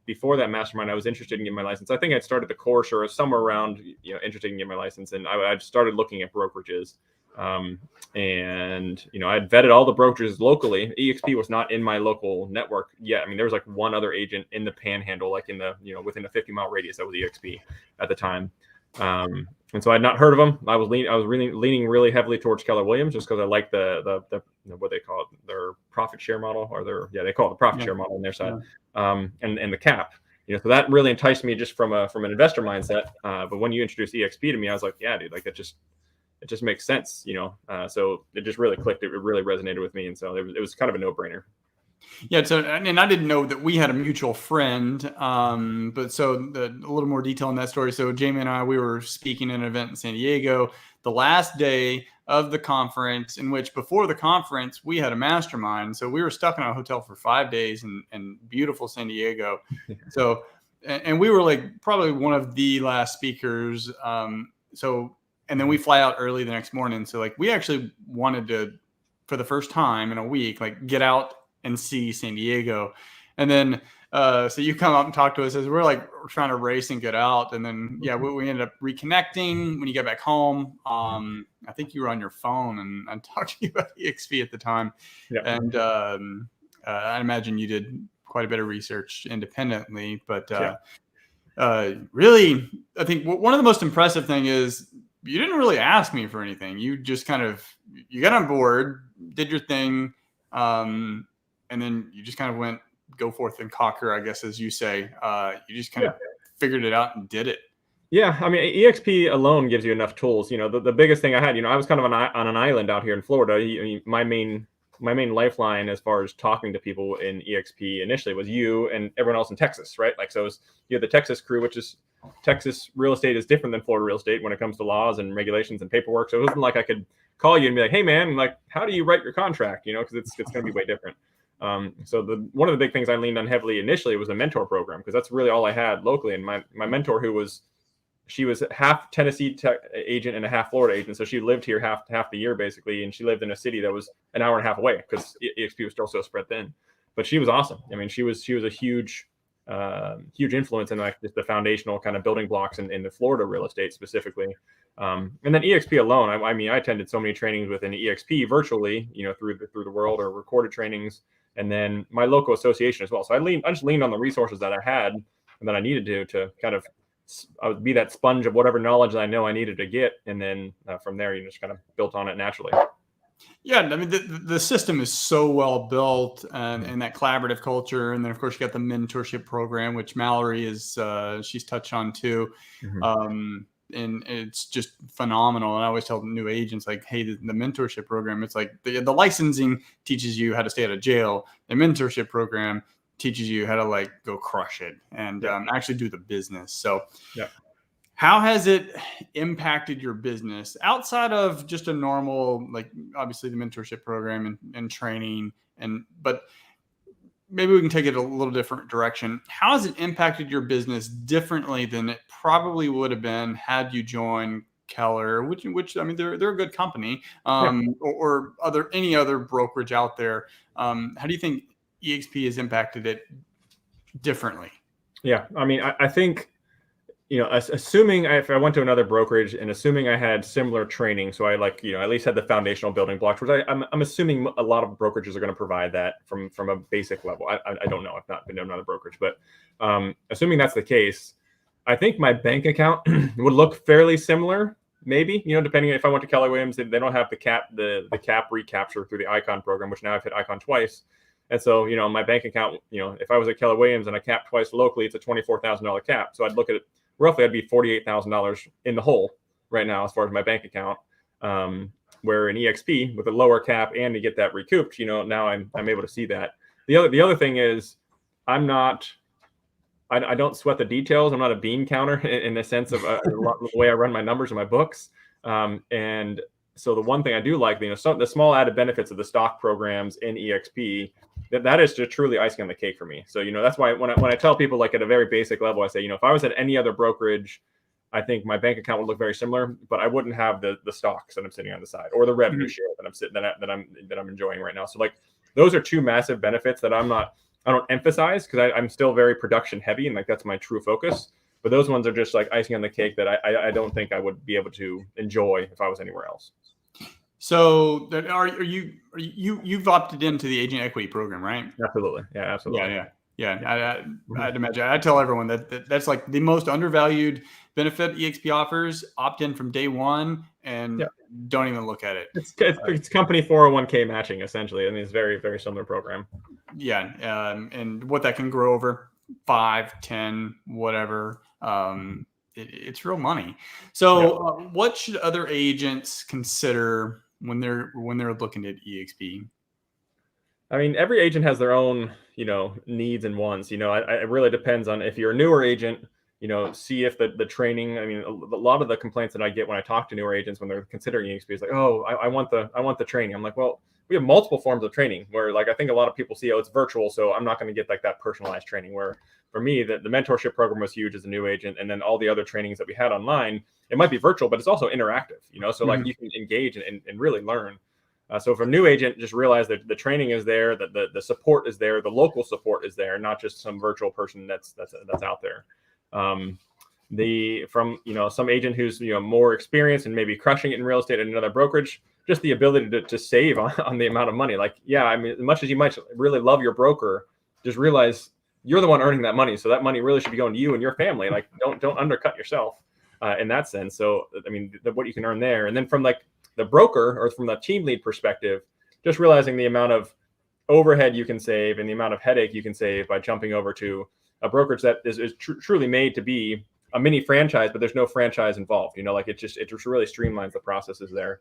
before that mastermind, I was interested in getting my license. I think I'd started the course or somewhere around, interested in getting my license, and I started looking at brokerages. And I'd vetted all the brokerages locally. EXP was not in my local network yet. I mean, there was like one other agent in the Panhandle, like in the within a 50-mile radius that was EXP at the time. And so I'd not heard of them. I was really leaning really heavily towards Keller Williams just because I like the what they call it, their profit share model, or they call it the profit share model on their side, and the cap. So that really enticed me just from an investor mindset. But when you introduced EXP to me, I was like, yeah, dude, like it just makes sense, so it just really clicked. It really resonated with me. And so it was kind of a no-brainer. Yeah. So, and I didn't know that we had a mutual friend. But so a little more detail on that story. So Jamie and I, we were speaking at an event in San Diego the last day of the conference, in which before the conference, we had a mastermind. So we were stuck in a hotel for 5 days in beautiful San Diego. So, and we were like probably one of the last speakers. And then we fly out early the next morning. So like we actually wanted to, for the first time in a week, like get out and see San Diego. And then, so you come up and talk to us as we're trying to race and get out. And then, we ended up reconnecting when you got back home. I think you were on your phone and I talked to you about EXP at the time. Yeah. And I imagine you did quite a bit of research independently, but really, I think one of the most impressive thing is you didn't really ask me for anything. You just you got on board, did your thing. And then you just kind of went, go forth and conquer, I guess, as you say. You just kind of figured it out and did it. Yeah. I mean, EXP alone gives you enough tools. The biggest thing I had, I was kind of on an island out here in Florida. My main lifeline as far as talking to people in EXP initially was you and everyone else in Texas, right? Like, so it was, the Texas crew, which is Texas real estate is different than Florida real estate when it comes to laws and regulations and paperwork. So it wasn't like I could call you and be like, hey man, like, how do you write your contract? Because it's going to be way different. So one of the big things I leaned on heavily initially was a mentor program, because that's really all I had locally. And my mentor, she was half Tennessee agent and a half Florida agent. So she lived here half the year basically. And she lived in a city that was an hour and a half away because EXP was still so spread thin, but she was awesome. I mean, she was a huge influence in like just the foundational kind of building blocks in the Florida real estate specifically. And then EXP alone, I mean, I attended so many trainings within EXP virtually, through the world, or recorded trainings, and then my local association as well. So I just leaned on the resources that I had and that I needed to kind of, I would be that sponge of whatever knowledge that I know I needed to get. And then from there, you just kind of built on it naturally. Yeah, I mean, the system is so well built, and that collaborative culture. And then, of course, you got the mentorship program, which Mallory she's touched on too. Mm-hmm. And it's just phenomenal. And I always tell new agents, like, hey, the mentorship program, it's like the licensing teaches you how to stay out of jail. The mentorship program teaches you how to go crush it and actually do the business. So how has it impacted your business outside of just a normal, obviously the mentorship program and training, but maybe we can take it a little different direction. How has it impacted your business differently than it probably would have been had you joined Keller, which I mean, they're a good company, or any other brokerage out there. How do you think EXP has impacted it differently? Yeah, I mean, I think, assuming if I went to another brokerage and assuming I had similar training, so I at least had the foundational building blocks, which I'm assuming a lot of brokerages are going to provide that from a basic level. I don't know. I've not been to another brokerage, but assuming that's the case, I think my bank account would look fairly similar. Maybe, depending if I went to Keller Williams, they don't have the cap recapture through the Icon program, which now I've hit Icon twice. And so, my bank account, if I was at Keller Williams and I capped twice locally, it's a $24,000 cap. So I'd look at it roughly, I'd be $48,000 in the hole right now as far as my bank account. Where in EXP with a lower cap and to get that recouped, now I'm able to see that. The other thing is I don't sweat the details. I'm not a bean counter in the sense of the way I run my numbers in my books. And so the one thing I do like, the small added benefits of the stock programs in EXP, that is just truly icing on the cake for me. So, that's why when I tell people, like, at a very basic level, I say, if I was at any other brokerage, I think my bank account would look very similar, but I wouldn't have the stocks that I'm sitting on the side or the revenue share that I'm enjoying right now. So, like, those are two massive benefits that I don't emphasize because I'm still very production heavy and, like, that's my true focus. But those ones are just like icing on the cake that I don't think I would be able to enjoy if I was anywhere else. So you've opted into the agent equity program, right? Absolutely. Yeah, absolutely. Yeah. I'd imagine. I tell everyone that's like the most undervalued benefit EXP offers. Opt in from day one and don't even look at it. It's company 401k matching, essentially. I mean, it's very, very similar program. Yeah. And what that can grow over 5, 10, whatever. It's real money. So what should other agents consider when they're looking at EXP? I mean, every agent has their own, needs and wants. It really depends on if you're a newer agent, see if the training. I mean, a lot of the complaints that I get when I talk to newer agents when they're considering EXP is like, oh, I want the training. I'm like, well, we have multiple forms of training where, like, I think a lot of people see, oh, it's virtual, so I'm not going to get like that personalized training. Where for me, the mentorship program was huge as a new agent, and then all the other trainings that we had online, it might be virtual, but it's also interactive. So like you can engage and really learn. So for a new agent, just realize that the training is there, that the support is there, the local support is there, not just some virtual person that's out there. Some agent who's more experienced and maybe crushing it in real estate at another brokerage, just the ability to save on the amount of money. Like, I mean, as much as you might really love your broker, just realize you're the one earning that money. So that money really should be going to you and your family. Like, don't undercut yourself in that sense. So, I mean, what you can earn there. And then from like the broker or from the team lead perspective, just realizing the amount of overhead you can save and the amount of headache you can save by jumping over to a brokerage that is truly made to be a mini franchise, but there's no franchise involved. Like it just really streamlines the processes there.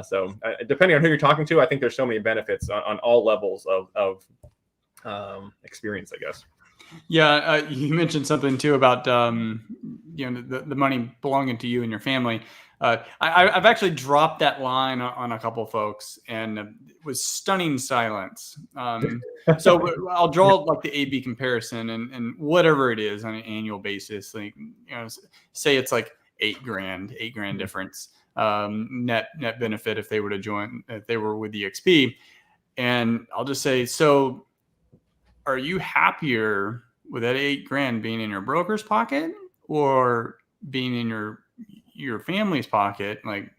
So depending on who you're talking to, I think there's so many benefits on all levels of experience, I guess. Yeah, you mentioned something too about the money belonging to you and your family. I've actually dropped that line on a couple of folks, and it was stunning silence. So I'll draw like the A/B comparison, and whatever it is on an annual basis, like say it's like $8,000 difference net benefit if they were to join, if they were with EXP, and I'll just say, so are you happier with that $8,000 being in your broker's pocket or being in your family's pocket, like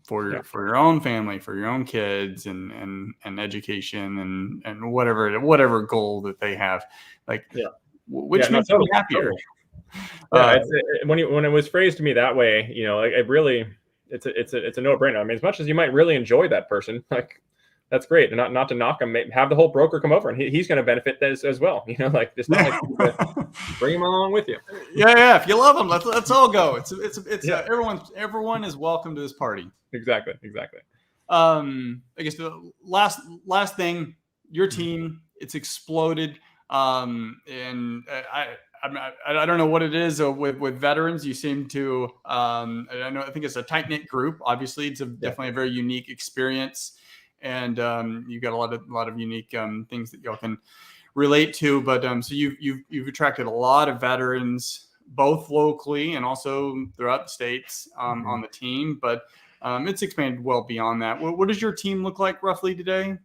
for your own family, for your own kids and education and whatever goal that they have, like which makes you happier? When it was phrased to me that way, like it really, it's a no-brainer. I mean, as much as you might really enjoy that person, like that's great. And not to knock him, have the whole broker come over and he's going to benefit as well. Like it's not like bring him along with you. Yeah. If you love them, let's all go. It's everyone is welcome to this party. Exactly. I guess the last thing, your team, it's exploded. And I don't know what it is with veterans. You seem to, I think it's a tight knit group. Obviously, it's definitely a very unique experience. And you've got a lot of unique things that y'all can relate to. But so you've attracted a lot of veterans, both locally and also throughout the states on the team. But it's expanded well beyond that. What does your team look like roughly today?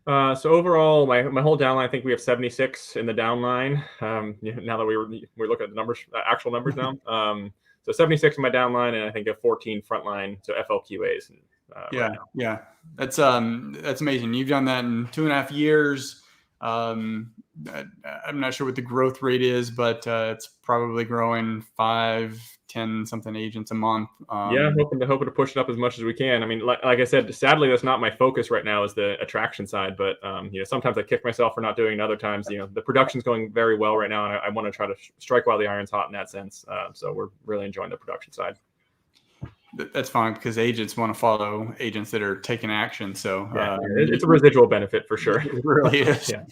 So overall, my whole downline, I think we have 76 in the downline. Now that we're looking at the numbers, actual numbers now. So 76 in my downline, and I think 14 frontline, so FLQAs. Yeah, that's amazing. You've done that in 2.5 years. I'm not sure what the growth rate is, but it's probably growing 5-10 something agents a month. Hoping to push it up as much as we can. I mean, like I said, sadly, that's not my focus right now is the attraction side. But sometimes I kick myself for not doing it. And other times, the production's going very well right now, and I want to try to strike while the iron's hot in that sense. So we're really enjoying the production side. That's fine because agents want to follow agents that are taking action. So it's a residual benefit for sure. It really is. Yeah.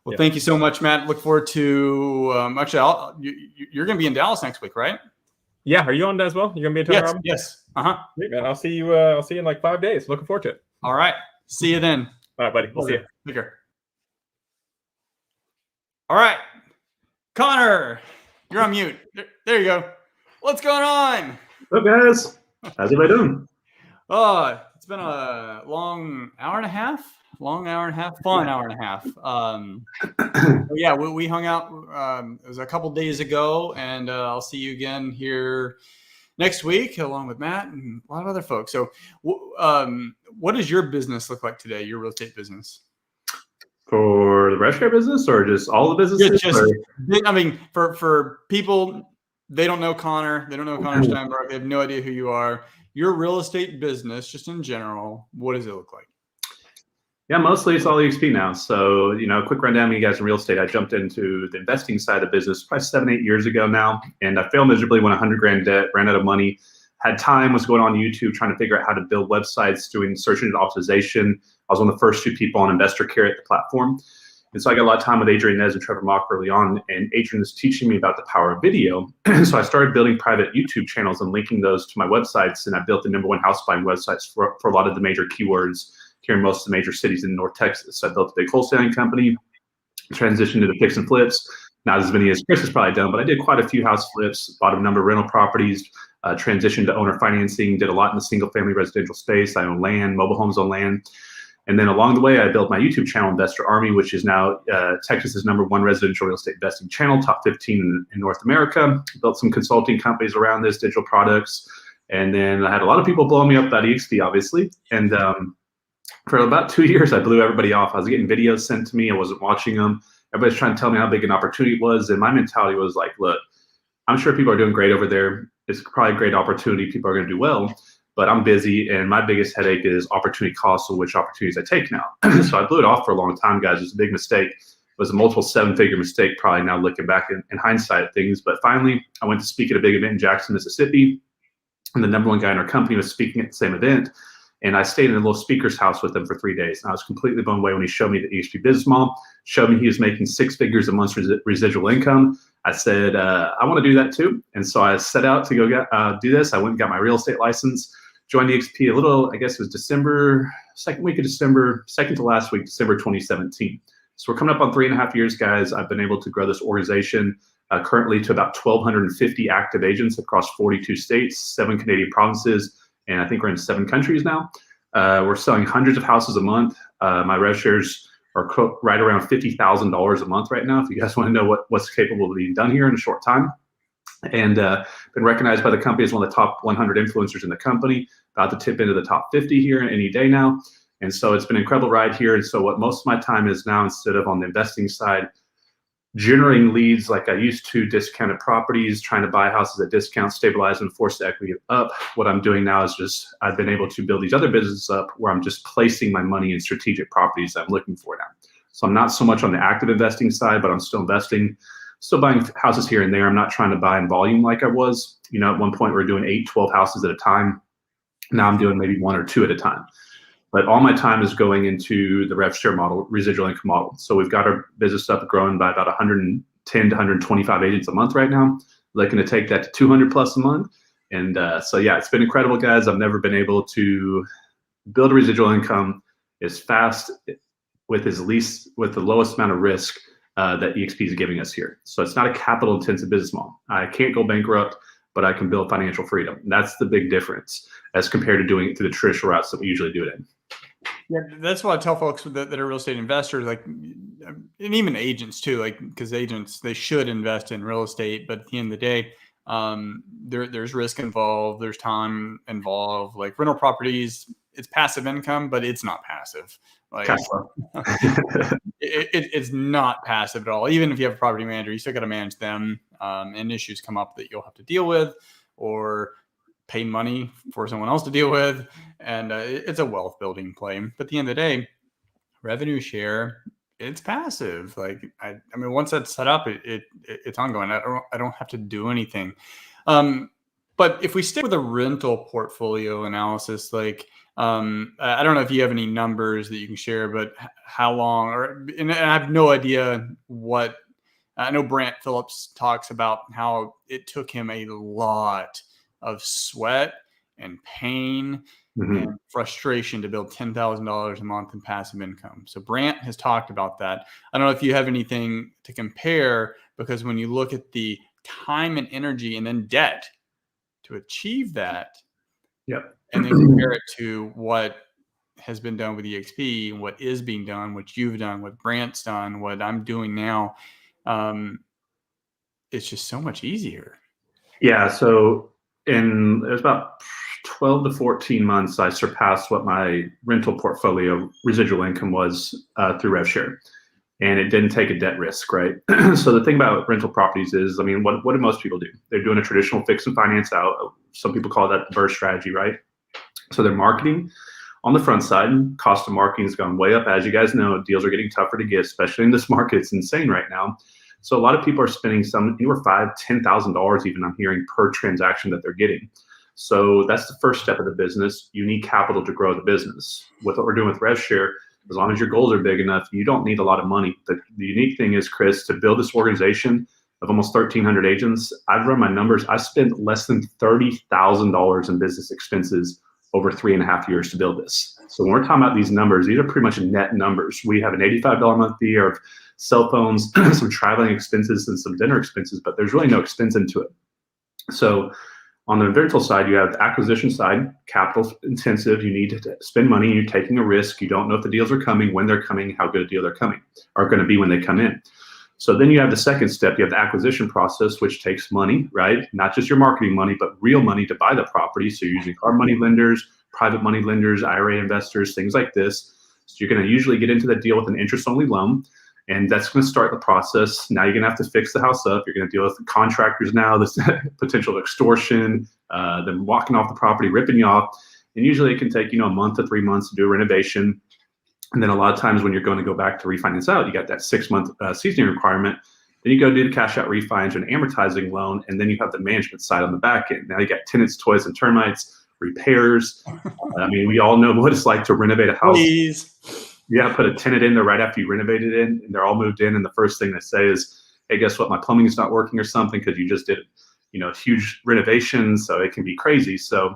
Well, thank you so much, Matt. Look forward to actually, you're going to be in Dallas next week, right? Yeah. Are you on as well? You're gonna be in Tony Robbins? Yes. Great, man. I'll see you. I'll see you in like 5 days. Looking forward to it. All right. See you then. All right, buddy. We'll see you. Take care. All right, Connor, you're on mute. There you go. What's going on? What's up, guys? How's everybody doing? Oh, it's been a long hour and a half, fun hour and a half. Yeah, we hung out. It was a couple days ago, and I'll see you again here next week, along with Matt and a lot of other folks. So, what does your business look like today? Your real estate business? For the restaurant business, or just all the businesses? I mean, for people, they don't know Connor. They don't know Connor Steinberg. They have no idea who you are. Your real estate business, just in general, what does it look like? Yeah, mostly it's all EXP now. So, quick rundown of you guys in real estate. I jumped into the investing side of the business probably 7-8 years ago now, and I failed miserably, went $100,000 debt, ran out of money, had time, was going on YouTube trying to figure out how to build websites, doing search engine optimization. I was one of the first 2 people on Investor Care at the platform. And so I got a lot of time with Adrian Nez and Trevor Mock early on, and Adrian was teaching me about the power of video. So I started building private YouTube channels and linking those to my websites, and I built the #1 house buying websites for a lot of the major keywords here in most of the major cities in North Texas. So I built a big wholesaling company, transitioned into fix and flips. Not as many as Chris has probably done, but I did quite a few house flips, bought a number of rental properties, transitioned to owner financing, did a lot in the single family residential space. I own land, mobile homes on land. And then along the way, I built my YouTube channel, Investor Army, which is now Texas's #1 residential real estate investing channel, top 15 in North America. Built some consulting companies around this, digital products. And then I had a lot of people blowing me up about EXP, obviously. And for about 2 years, I blew everybody off. I was getting videos sent to me. I wasn't watching them. Everybody's trying to tell me how big an opportunity it was. And my mentality was like, look, I'm sure people are doing great over there. It's probably a great opportunity. People are going to do well. But I'm busy, and my biggest headache is opportunity costs of which opportunities I take now. So I blew it off for a long time, guys. It was a big mistake. It was a multiple 7-figure mistake, probably now looking back in hindsight at things. But finally, I went to speak at a big event in Jackson, Mississippi, and the #1 guy in our company was speaking at the same event. And I stayed in a little speaker's house with him for 3 days. And I was completely blown away when he showed me the EXP business model, showed me he was making 6 figures a month residual income. I said, I want to do that too. And so I set out to go do this. I went and got my real estate license. Joined EXP a little, I guess it was December, second week of December, second to last week, December 2017. So we're coming up on 3.5 years, guys. I've been able to grow this organization currently to about 1,250 active agents across 42 states, 7 Canadian provinces, and I think we're in 7 countries now. We're selling hundreds of houses a month. My rev shares are right around $50,000 a month right now, if you guys want to know what's capable of being done here in a short time. And been recognized by the company as one of the top 100 influencers in the company, about to tip into the top 50 here any day now. And so it's been an incredible ride here. And so what most of my time is now, instead of on the investing side, generating leads like I used to, discounted properties, trying to buy houses at discount, stabilize and force the equity up. What I'm doing now is just, I've been able to build these other businesses up where I'm just placing my money in strategic properties I'm looking for now. So I'm not so much on the active investing side, but I'm still investing. Still buying houses here and there. I'm not trying to buy in volume like I was. At one point we were doing 8, 12 houses at a time. Now I'm doing maybe 1 or 2 at a time. But all my time is going into the rev share model, residual income model. So we've got our business up growing by about 110 to 125 agents a month right now. Looking to take that to 200 plus a month. And so yeah, it's been incredible, guys. I've never been able to build a residual income as fast with the lowest amount of risk that EXP is giving us here. So it's not a capital intensive business model. I can't go bankrupt, but I can build financial freedom. And that's the big difference as compared to doing it through the traditional routes that we usually do it in. Yeah, that's what I tell folks that are real estate investors, like, and even agents too, like, because agents, they should invest in real estate, but at the end of the day, there's risk involved, there's time involved. Like rental properties, it's passive income, but it's not passive. Like it's not passive at all. Even if you have a property manager, you still got to manage them, and issues come up that you'll have to deal with, or pay money for someone else to deal with. And it's a wealth building play. But at the end of the day, revenue share, it's passive. Like, I mean, once that's set up, it's ongoing. I don't have to do anything. But But if we stick with a rental portfolio analysis, like I don't know if you have any numbers that you can share, but how long, and I have no idea what. I know Brant Phillips talks about how it took him a lot of sweat and pain and frustration to build $10,000 a month in passive income. So Brant has talked about that. I don't know if you have anything to compare, because when you look at the time and energy and then debt to achieve that, and then compare it to what has been done with EXP and what is being done, what you've done, what Brant's done, what I'm doing now, it's just so much easier. Yeah. So it was about 12 to 14 months, I surpassed what my rental portfolio residual income was through RevShare. And it didn't take a debt risk, right? So the thing about rental properties is, I mean, what do most people do? They're doing a traditional fix and finance out. Some people call that the burst strategy, right? So they're marketing on the front side. Cost of marketing has gone way up. As you guys know, deals are getting tougher to get, especially in this market. It's insane right now. So a lot of people are spending anywhere $5,000, $10,000 even, I'm hearing, per transaction that they're getting. So that's the first step of the business. You need capital to grow the business. With what we're doing with RevShare, as long as your goals are big enough, you don't need a lot of money. The unique thing is, Chris, to build this organization of almost 1,300 agents, I've run my numbers. I spent less than $30,000 in business expenses over 3.5 years to build this. So when we're talking about these numbers, these are pretty much net numbers. We have an $85 a month fee of cell phones, some traveling expenses, and some dinner expenses, but there's really no expense into it. So on the rental side, you have the acquisition side, capital intensive. You need to spend money. You're taking a risk. You don't know if the deals are coming, when they're coming, how good a deal they're coming, are going to be when they come in. So then you have the second step. You have the acquisition process, which takes money, right? Not just your marketing money, but real money to buy the property. So you're using hard money lenders, private money lenders, IRA investors, things like this. So you're going to usually get into that deal with an interest-only loan. And that's going to start the process. Now you're going to have to fix the house up. You're going to deal with contractors now, this potential extortion, them walking off the property, ripping you off. And usually it can take, a month to 3 months to do a renovation. And then a lot of times when you're going to go back to refinance out, you got that 6-month seasoning requirement. Then you go do the cash out refi into an amortizing loan. And then you have the management side on the back end. Now you got tenants, toys, and termites, repairs. I mean, we all know what it's like to renovate a house. Please. Yeah, put a tenant in there right after you renovate it in, and they're all moved in, and the first thing they say is, hey, guess what? My plumbing is not working or something, because you just did, huge renovations, so it can be crazy. So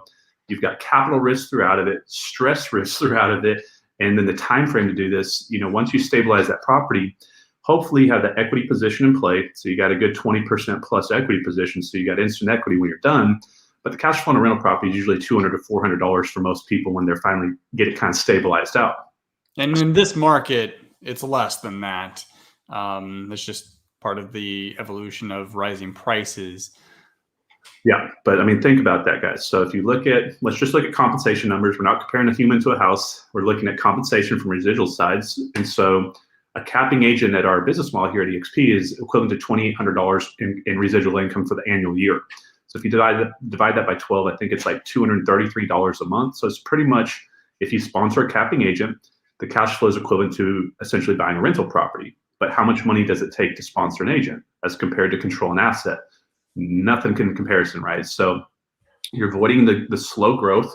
you've got capital risk throughout of it, stress risk throughout of it, and then the time frame to do this. Once you stabilize that property, hopefully you have the equity position in play. So you got a good 20% plus equity position, so you got instant equity when you're done. But the cash flow on a rental property is usually $200 to $400 for most people when they're finally get it kind of stabilized out. And in this market, it's less than that. It's just part of the evolution of rising prices. Yeah, but I mean, think about that, guys. So if you let's just look at compensation numbers. We're not comparing a human to a house. We're looking at compensation from residual sides. And so a capping agent at our business model here at EXP is equivalent to $2,800 in residual income for the annual year. So if you divide that by 12, I think it's like $233 a month. So it's pretty much, if you sponsor a capping agent, the cash flow is equivalent to essentially buying a rental property. But how much money does it take to sponsor an agent as compared to control an asset? Nothing in comparison, right? So you're avoiding the slow growth.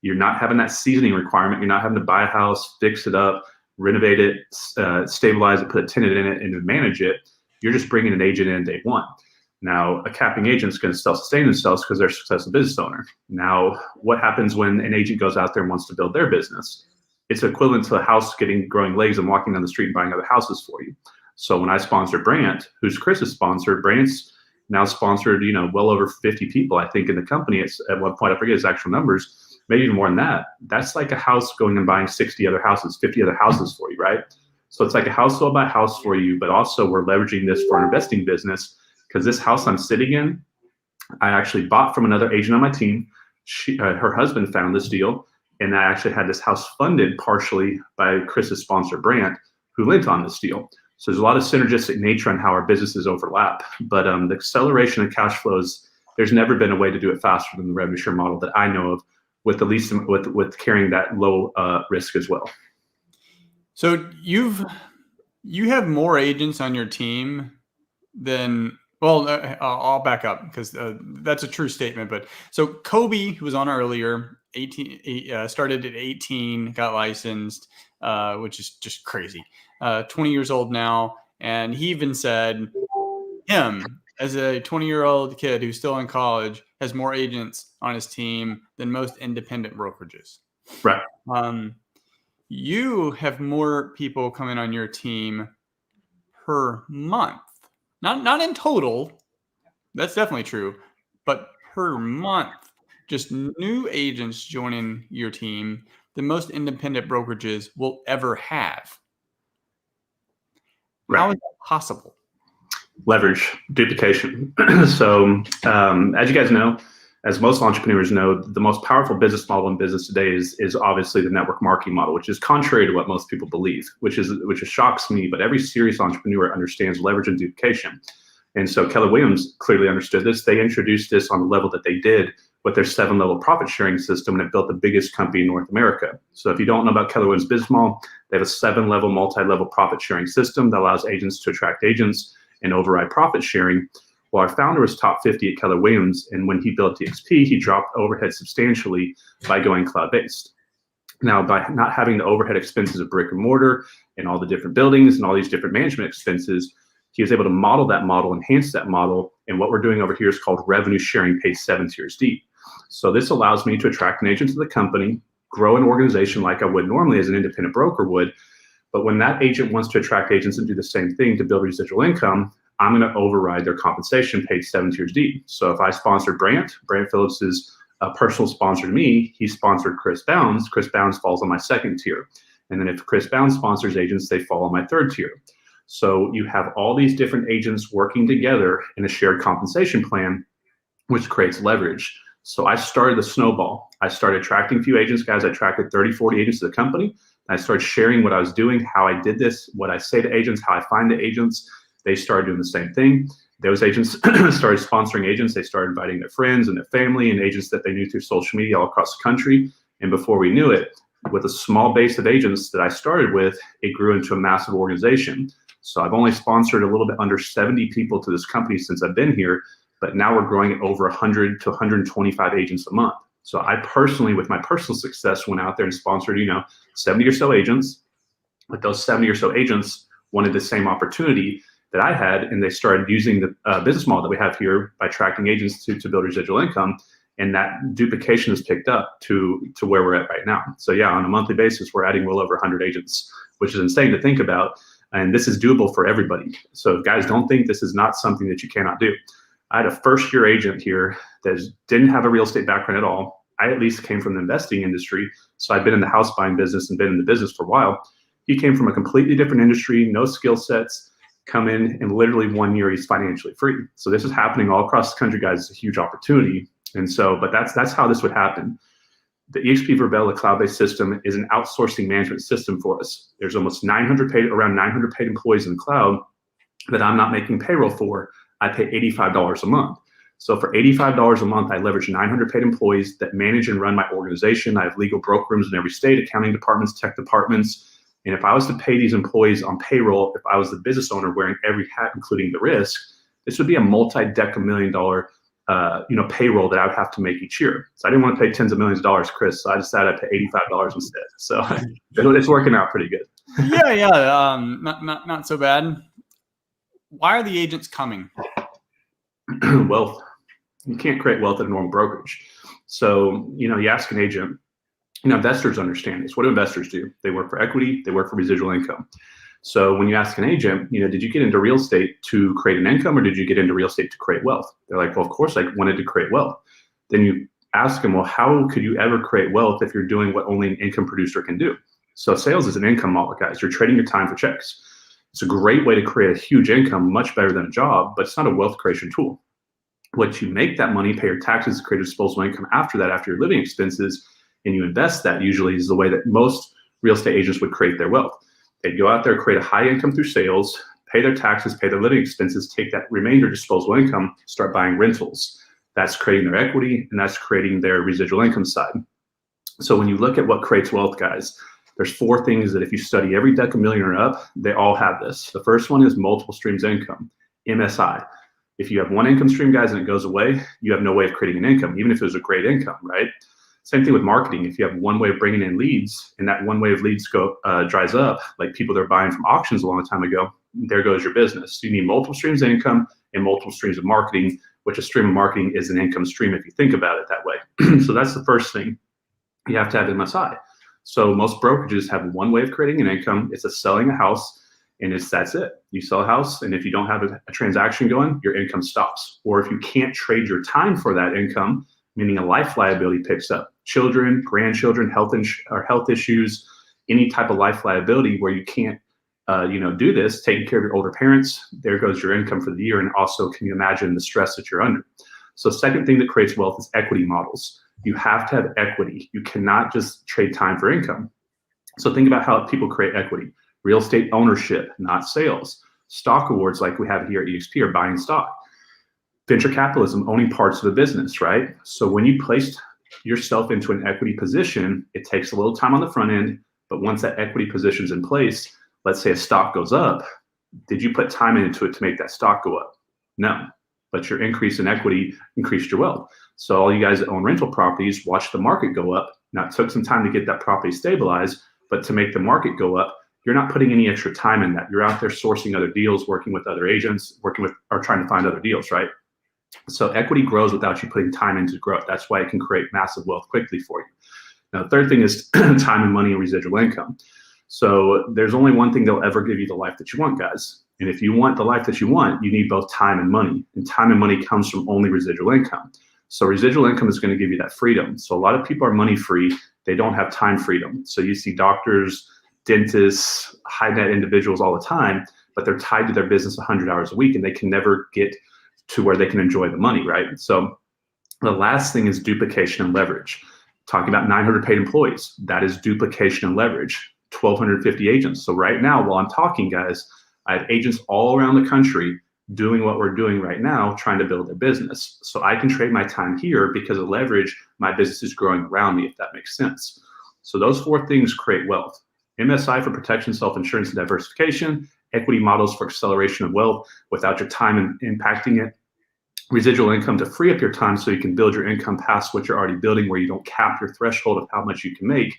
You're not having that seasoning requirement. You're not having to buy a house, fix it up, renovate it, stabilize it, put a tenant in it, and then manage it. You're just bringing an agent in day one. Now, a capping agent is going to self-sustain themselves because they're a successful business owner. Now, what happens when an agent goes out there and wants to build their business? It's equivalent to a house growing legs and walking down the street and buying other houses for you. So when I sponsor Brant, who's Chris's sponsor, Brant's now sponsored, well over 50 people, I think, in the company. It's at one point, I forget his actual numbers, maybe even more than that. That's like a house going and buying 60 other houses, 50 other houses for you, right? So it's like a house sold by house for you, but also we're leveraging this for an investing business, because this house I'm sitting in, I actually bought from another agent on my team. Her husband found this deal. And I actually had this house funded partially by Chris's sponsor, Brant, who lent on this deal. So there's a lot of synergistic nature on how our businesses overlap. But the acceleration of cash flows, there's never been a way to do it faster than the revenue share model that I know of, with the least with carrying that low risk as well. So you have more agents on your team than Well, I'll back up because that's a true statement. But so Kobe, who was on earlier, started at 18, got licensed, which is just crazy. 20 years old now. And he even said him, as a 20-year-old kid who's still in college, has more agents on his team than most independent brokerages. Right. You have more people coming on your team per month. Not in total. That's definitely true. But per month, just new agents joining your team, the most independent brokerages will ever have. Right. How is that possible? Leverage, duplication. So as you guys know, as most entrepreneurs know, the most powerful business model in business today is obviously the network marketing model, which is contrary to what most people believe, which shocks me. But every serious entrepreneur understands leverage and duplication. And so Keller Williams clearly understood this. They introduced this on the level that they did with their 7-level profit sharing system, and it built the biggest company in North America. So if you don't know about Keller Williams business model, they have a 7-level multi-level profit sharing system that allows agents to attract agents and override profit sharing. Well, our founder was top 50 at Keller Williams, and when he built eXp, he dropped overhead substantially by going cloud-based. Now, by not having the overhead expenses of brick and mortar and all the different buildings and all these different management expenses, he was able to model that model, enhance that model, and what we're doing over here is called revenue sharing paid 7 tiers deep. So this allows me to attract an agent to the company, grow an organization like I would normally as an independent broker would, but when that agent wants to attract agents and do the same thing to build residual income, I'm going to override their compensation paid 7 tiers deep. So if I sponsored Brant Phillips is a personal sponsor to me, he sponsored Chris Bounds falls on my 2nd tier. And then if Chris Bounds sponsors agents, they fall on my 3rd tier. So you have all these different agents working together in a shared compensation plan, which creates leverage. So I started the snowball. I started attracting a few agents, guys. I attracted 30, 40 agents to the company. I started sharing what I was doing, how I did this, what I say to agents, how I find the agents. They started doing the same thing. Those agents started sponsoring agents. They started inviting their friends and their family and agents that they knew through social media all across the country. And before we knew it, with a small base of agents that I started with, it grew into a massive organization. So I've only sponsored a little bit under 70 people to this company since I've been here, but now we're growing at over 100 to 125 agents a month. So I personally, with my personal success, went out there and sponsored, 70 or so agents. But those 70 or so agents wanted the same opportunity that I had, and they started using the business model that we have here by attracting agents to build residual income. And that duplication has picked up to where we're at right now. So yeah, on a monthly basis, we're adding well over 100 agents, which is insane to think about. And this is doable for everybody. So guys, don't think this is not something that you cannot do. I had a first-year agent here that didn't have a real estate background at all. I at least came from the investing industry. So I've been in the house buying business and been in the business for a while. He came from a completely different industry, no skill sets, come in literally 1 year, he's financially free. So this is happening all across the country, guys. It's a huge opportunity. And so, but that's how this would happen. The eXp Virbela cloud-based system is an outsourcing management system for us. There's almost around 900 paid employees in the cloud that I'm not making payroll for. I pay $85 a month. So for $85 a month, I leverage 900 paid employees that manage and run my organization. I have legal broker rooms in every state, accounting departments, tech departments. And if I was to pay these employees on payroll, if I was the business owner wearing every hat, including the risk, this would be a multi-deca-million-dollar payroll that I would have to make each year. So I didn't want to pay tens of millions of dollars, Chris. So I decided I'd pay $85 instead. So it's working out pretty good. Yeah. Not so bad. Why are the agents coming? Wealth. You can't create wealth at a normal brokerage. So, you ask an agent, investors understand this. What do investors do? They work for equity. They work for residual income. So when you ask an agent, did you get into real estate to create an income, or did you get into real estate to create wealth? They're like, well, of course I wanted to create wealth. Then you ask them, well, how could you ever create wealth if you're doing what only an income producer can do? So sales is an income model, guys. You're trading your time for checks. It's a great way to create a huge income, much better than a job, but it's not a wealth creation tool. What you make that money, pay your taxes, create a disposable income after that, after your living expenses, and you invest that usually is the way that most real estate agents would create their wealth. They'd go out there, create a high income through sales, pay their taxes, pay their living expenses, take that remainder disposable income, start buying rentals. That's creating their equity, and that's creating their residual income side. So when you look at what creates wealth, guys, there's 4 things that if you study every Decamillionaire up, they all have this. The first one is multiple streams of income, MSI. If you have one income stream, guys, and it goes away, you have no way of creating an income, even if it was a great income, right? Same thing with marketing. If you have one way of bringing in leads and that one way of leads dries up, like people they're buying from auctions a long time ago, there goes your business. So you need multiple streams of income and multiple streams of marketing, which a stream of marketing is an income stream if you think about it that way. So that's the first thing. You have to have MSI. So most brokerages have one way of creating an income. It's selling a house, and that's it. You sell a house, and if you don't have a transaction going, your income stops. Or if you can't trade your time for that income, meaning a life liability picks up, children, grandchildren, health issues, any type of life liability where you can't do this, taking care of your older parents, there goes your income for the year. And also, can you imagine the stress that you're under? So second thing that creates wealth is equity models. You have to have equity. You cannot just trade time for income. So think about how people create equity. Real estate ownership, not sales. Stock awards like we have here at eXp are buying stock. Venture capitalism, owning parts of the business, right? So when you place yourself into an equity position, it takes a little time on the front end, but once that equity position's in place, let's say a stock goes up, did you put time into it to make that stock go up? No, but your increase in equity increased your wealth. So all you guys that own rental properties, watch the market go up. Now it took some time to get that property stabilized, but to make the market go up, you're not putting any extra time in that. You're out there sourcing other deals, working with other agents, or trying to find other deals, right? So equity grows without you putting time into growth. That's why it can create massive wealth quickly for you. Now, the third thing is time and money and residual income. So there's only one thing that'll ever give you the life that you want, guys. And if you want the life that you want, you need both time and money. And time and money comes from only residual income. So residual income is going to give you that freedom. So a lot of people are money free. They don't have time freedom. So you see doctors, dentists, high net individuals all the time, but they're tied to their business 100 hours a week and they can never get to where they can enjoy the money, right? So the last thing is duplication and leverage. Talking about 900 paid employees, that is duplication and leverage. 1,250 agents. So right now, while I'm talking, guys, I have agents all around the country doing what we're doing right now, trying to build their business. So I can trade my time here because of leverage. My business is growing around me, if that makes sense. So those four things create wealth. MSI for protection, self-insurance, and diversification. Equity models for acceleration of wealth without your time impacting it. Residual income to free up your time so you can build your income past what you're already building, where you don't cap your threshold of how much you can make.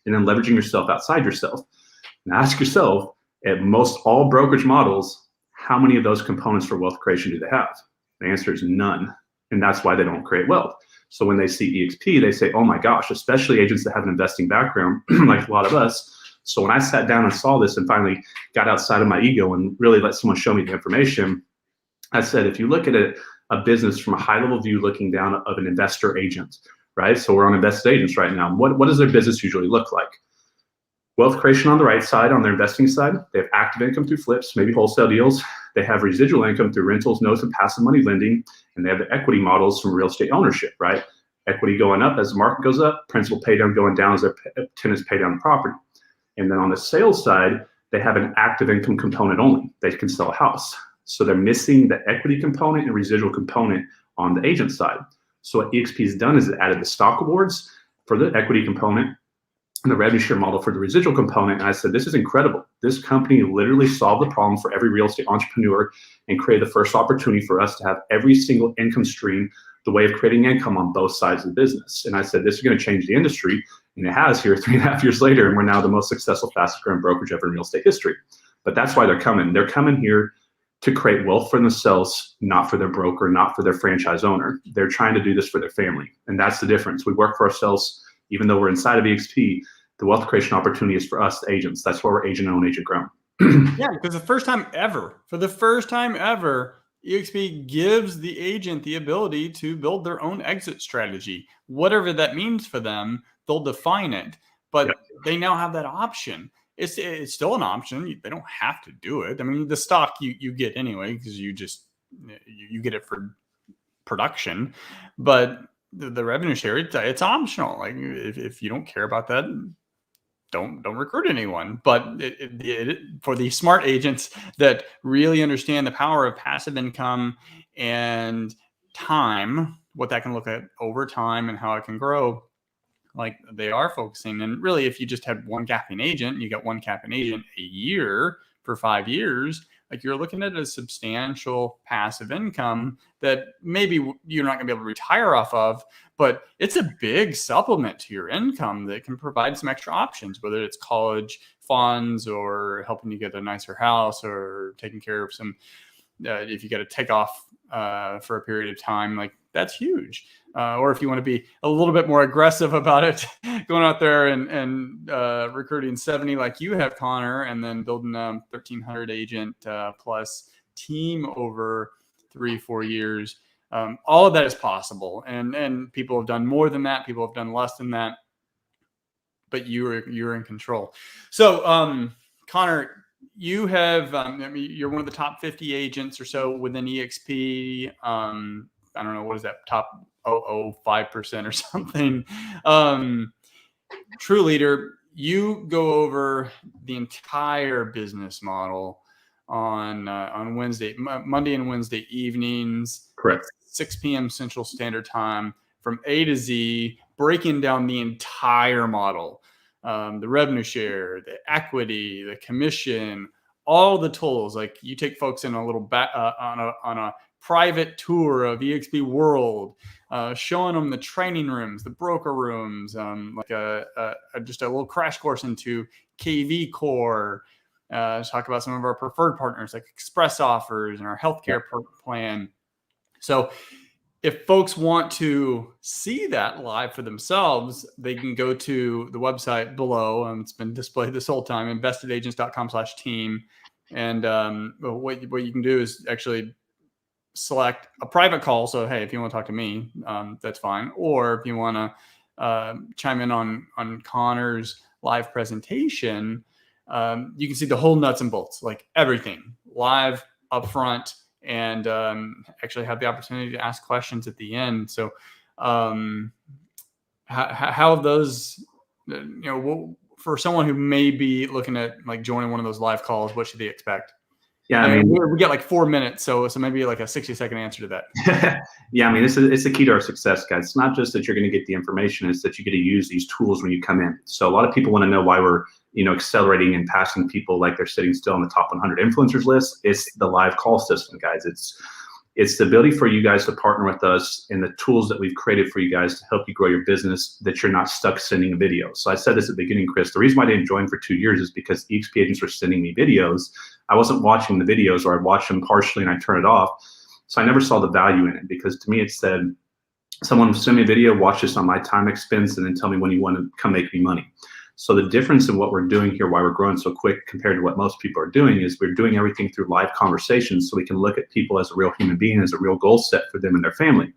And then leveraging yourself outside yourself. Now ask yourself, at most all brokerage models, how many of those components for wealth creation do they have? The answer is none. And that's why they don't create wealth. So when they see EXP, they say, oh my gosh, especially agents that have an investing background, like a lot of us. So when I sat down and saw this and finally got outside of my ego and really let someone show me the information, I said, if you look at a business from a high level view, looking down of an investor agent, right? So we're on invested agents right now. What does their business usually look like? Wealth creation on the right side, on their investing side. They have active income through flips, maybe wholesale deals. They have residual income through rentals, notes, and passive money lending. And they have the equity models from real estate ownership, right? Equity going up as the market goes up, principal pay down going down as their tenants pay down the property. And then on the sales side, they have an active income component only. They can sell a house. So they're missing the equity component and residual component on the agent side. So what eXp has done is it added the stock awards for the equity component and the revenue share model for the residual component. And I said, this is incredible. This company literally solved the problem for every real estate entrepreneur and created the first opportunity for us to have every single income stream, the way of creating income on both sides of the business. And I said, this is going to change the industry. And it has here 3.5 years later. And we're now the most successful, fastest growing brokerage ever in real estate history. But that's why they're coming. They're coming here to create wealth for themselves, not for their broker, not for their franchise owner. They're trying to do this for their family. And that's the difference. We work for ourselves, even though we're inside of eXp. The wealth creation opportunity is for us, the agents. That's why we're agent owned, agent grown. Yeah, because for the first time ever, eXp gives the agent the ability to build their own exit strategy. Whatever that means for them, they'll define it. But Yep. They now have that option. It's still an option. They don't have to do it. I mean, the stock you get anyway, because you get it for production. But the revenue share, it's optional. Like if you don't care about that, don't recruit anyone. But for the smart agents that really understand the power of passive income and time, what that can look at over time and how it can grow, like they are focusing. And really, if you just had one capping agent, you got one capping agent a year for 5 years, like you're looking at a substantial passive income that maybe you're not going to be able to retire off of, but it's a big supplement to your income that can provide some extra options, whether it's college funds or helping you get a nicer house or taking care of some, if you got to take off for a period of time, like that's huge. Or if you want to be a little bit more aggressive about it, going out there and recruiting 70 like you have, Connor, and then building a 1,300 agent plus team over 3-4 years. All of that is possible. And people have done more than that. People have done less than that. But you're in control. So, Connor, you have, you're one of the top 50 agents or so within EXP. I don't know, what is that, top 0.005% or something. True Leader, you go over the entire business model on Monday and Wednesday evenings. Correct. 6 p.m. Central Standard Time, from A to Z, breaking down the entire model. The revenue share, the equity, the commission, all the tools. Like you take folks in a little on a private tour of eXp World, showing them the training rooms, the broker rooms, like just a little crash course into KV Core. Talk about some of our preferred partners like Express Offers and our healthcare plan. So if folks want to see that live for themselves, they can go to the website below. It's been displayed this whole time, investedagents.com/team. And what you can do is actually select a private call. So, hey, if you want to talk to me, that's fine. Or if you want to chime in on Connor's live presentation, you can see the whole nuts and bolts, like everything live up front, and actually have the opportunity to ask questions at the end. So how have those, for someone who may be looking at like joining one of those live calls, what should they expect? Yeah, I mean, we get like 4 minutes, so maybe like a 60-second answer to that. Yeah, I mean, it's the key to our success, guys. It's not just that you're going to get the information; it's that you get to use these tools when you come in. So a lot of people want to know why we're, accelerating and passing people like they're sitting still on the top 100 influencers list. It's the live call system, guys. It's the ability for you guys to partner with us and the tools that we've created for you guys to help you grow your business, that you're not stuck sending a video. So I said this at the beginning, Chris, the reason why I didn't join for 2 years is because eXp agents were sending me videos. I wasn't watching the videos, or I'd watch them partially and I'd turn it off. So I never saw the value in it, because to me it said, someone send me a video, watch this on my time expense, and then tell me when you want to come make me money. So the difference in what we're doing here, why we're growing so quick compared to what most people are doing, is we're doing everything through live conversations, so we can look at people as a real human being, as a real goal set for them and their family.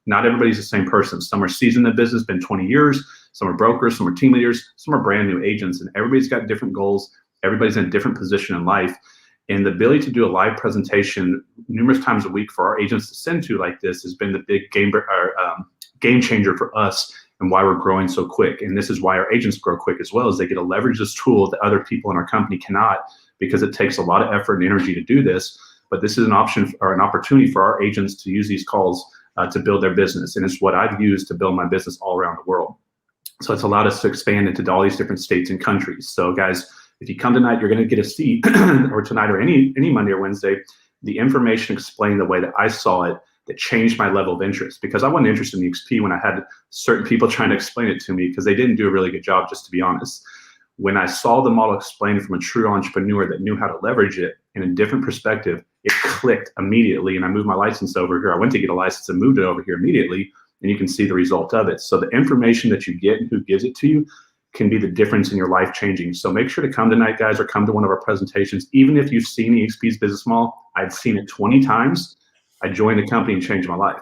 Not everybody's the same person. Some are seasoned in the business, been 20 years, some are brokers, some are team leaders, some are brand new agents, and everybody's got different goals. Everybody's in a different position in life. And the ability to do a live presentation numerous times a week for our agents to send to like this has been the big game changer for us, and why we're growing so quick. And this is why our agents grow quick as well, is they get to leverage this tool that other people in our company cannot, because it takes a lot of effort and energy to do this. But this is an option or an opportunity for our agents to use these calls to build their business. And it's what I've used to build my business all around the world. So it's allowed us to expand into all these different states and countries. So guys, if you come tonight, you're going to get to see, or tonight, or any Monday or Wednesday, the information explained the way that I saw it, that changed my level of interest. Because I wasn't interested in EXP when I had certain people trying to explain it to me, because they didn't do a really good job, just to be honest. When I saw the model explained from a true entrepreneur that knew how to leverage it in a different perspective, it clicked immediately. And I moved my license over here. I went to get a license and moved it over here immediately. And you can see the result of it. So the information that you get and who gives it to you can be the difference in your life changing. So make sure to come tonight, guys, or come to one of our presentations. Even if you've seen eXp's business model, I'd seen it 20 times. I joined the company and changed my life.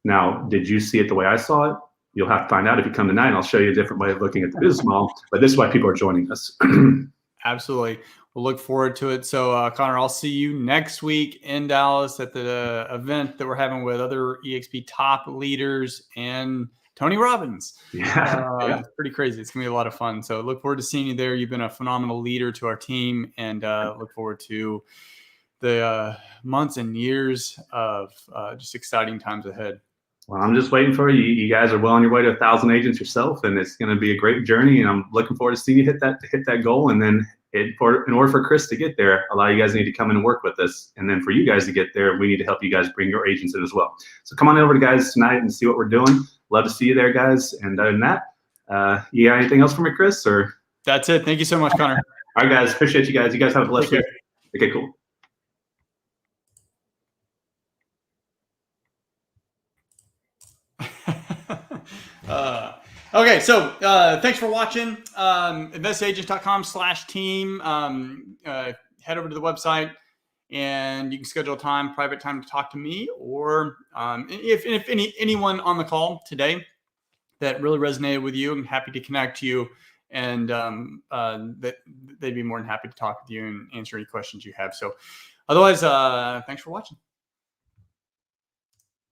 Now, did you see it the way I saw it? You'll have to find out if you come tonight, and I'll show you a different way of looking at the business model. But this is why people are joining us. Absolutely. We'll look forward to it. So, Connor, I'll see you next week in Dallas at the event that we're having with other EXP top leaders and Tony Robbins. Yeah. It's pretty crazy. It's going to be a lot of fun. So look forward to seeing you there. You've been a phenomenal leader to our team, and look forward to the months and years of just exciting times ahead. Well, I'm just waiting for you. You guys are well on your way to 1,000 agents yourself, and it's going to be a great journey. And I'm looking forward to seeing you hit that goal. And then in order for Chris to get there, a lot of you guys need to come in and work with us. And then for you guys to get there, we need to help you guys bring your agents in as well. So come on over to guys tonight and see what we're doing. Love to see you there, guys. And other than that, you got anything else for me, Chris? Or that's it. Thank you so much, Connor. All right, guys. Appreciate you guys. You guys have a blessed week. Okay, cool. Okay, so thanks for watching. Investagents.com/team. Head over to the website and you can schedule a time, private time to talk to me, or if anyone on the call today that really resonated with you, I'm happy to connect you, and that they'd be more than happy to talk with you and answer any questions you have. So otherwise, thanks for watching.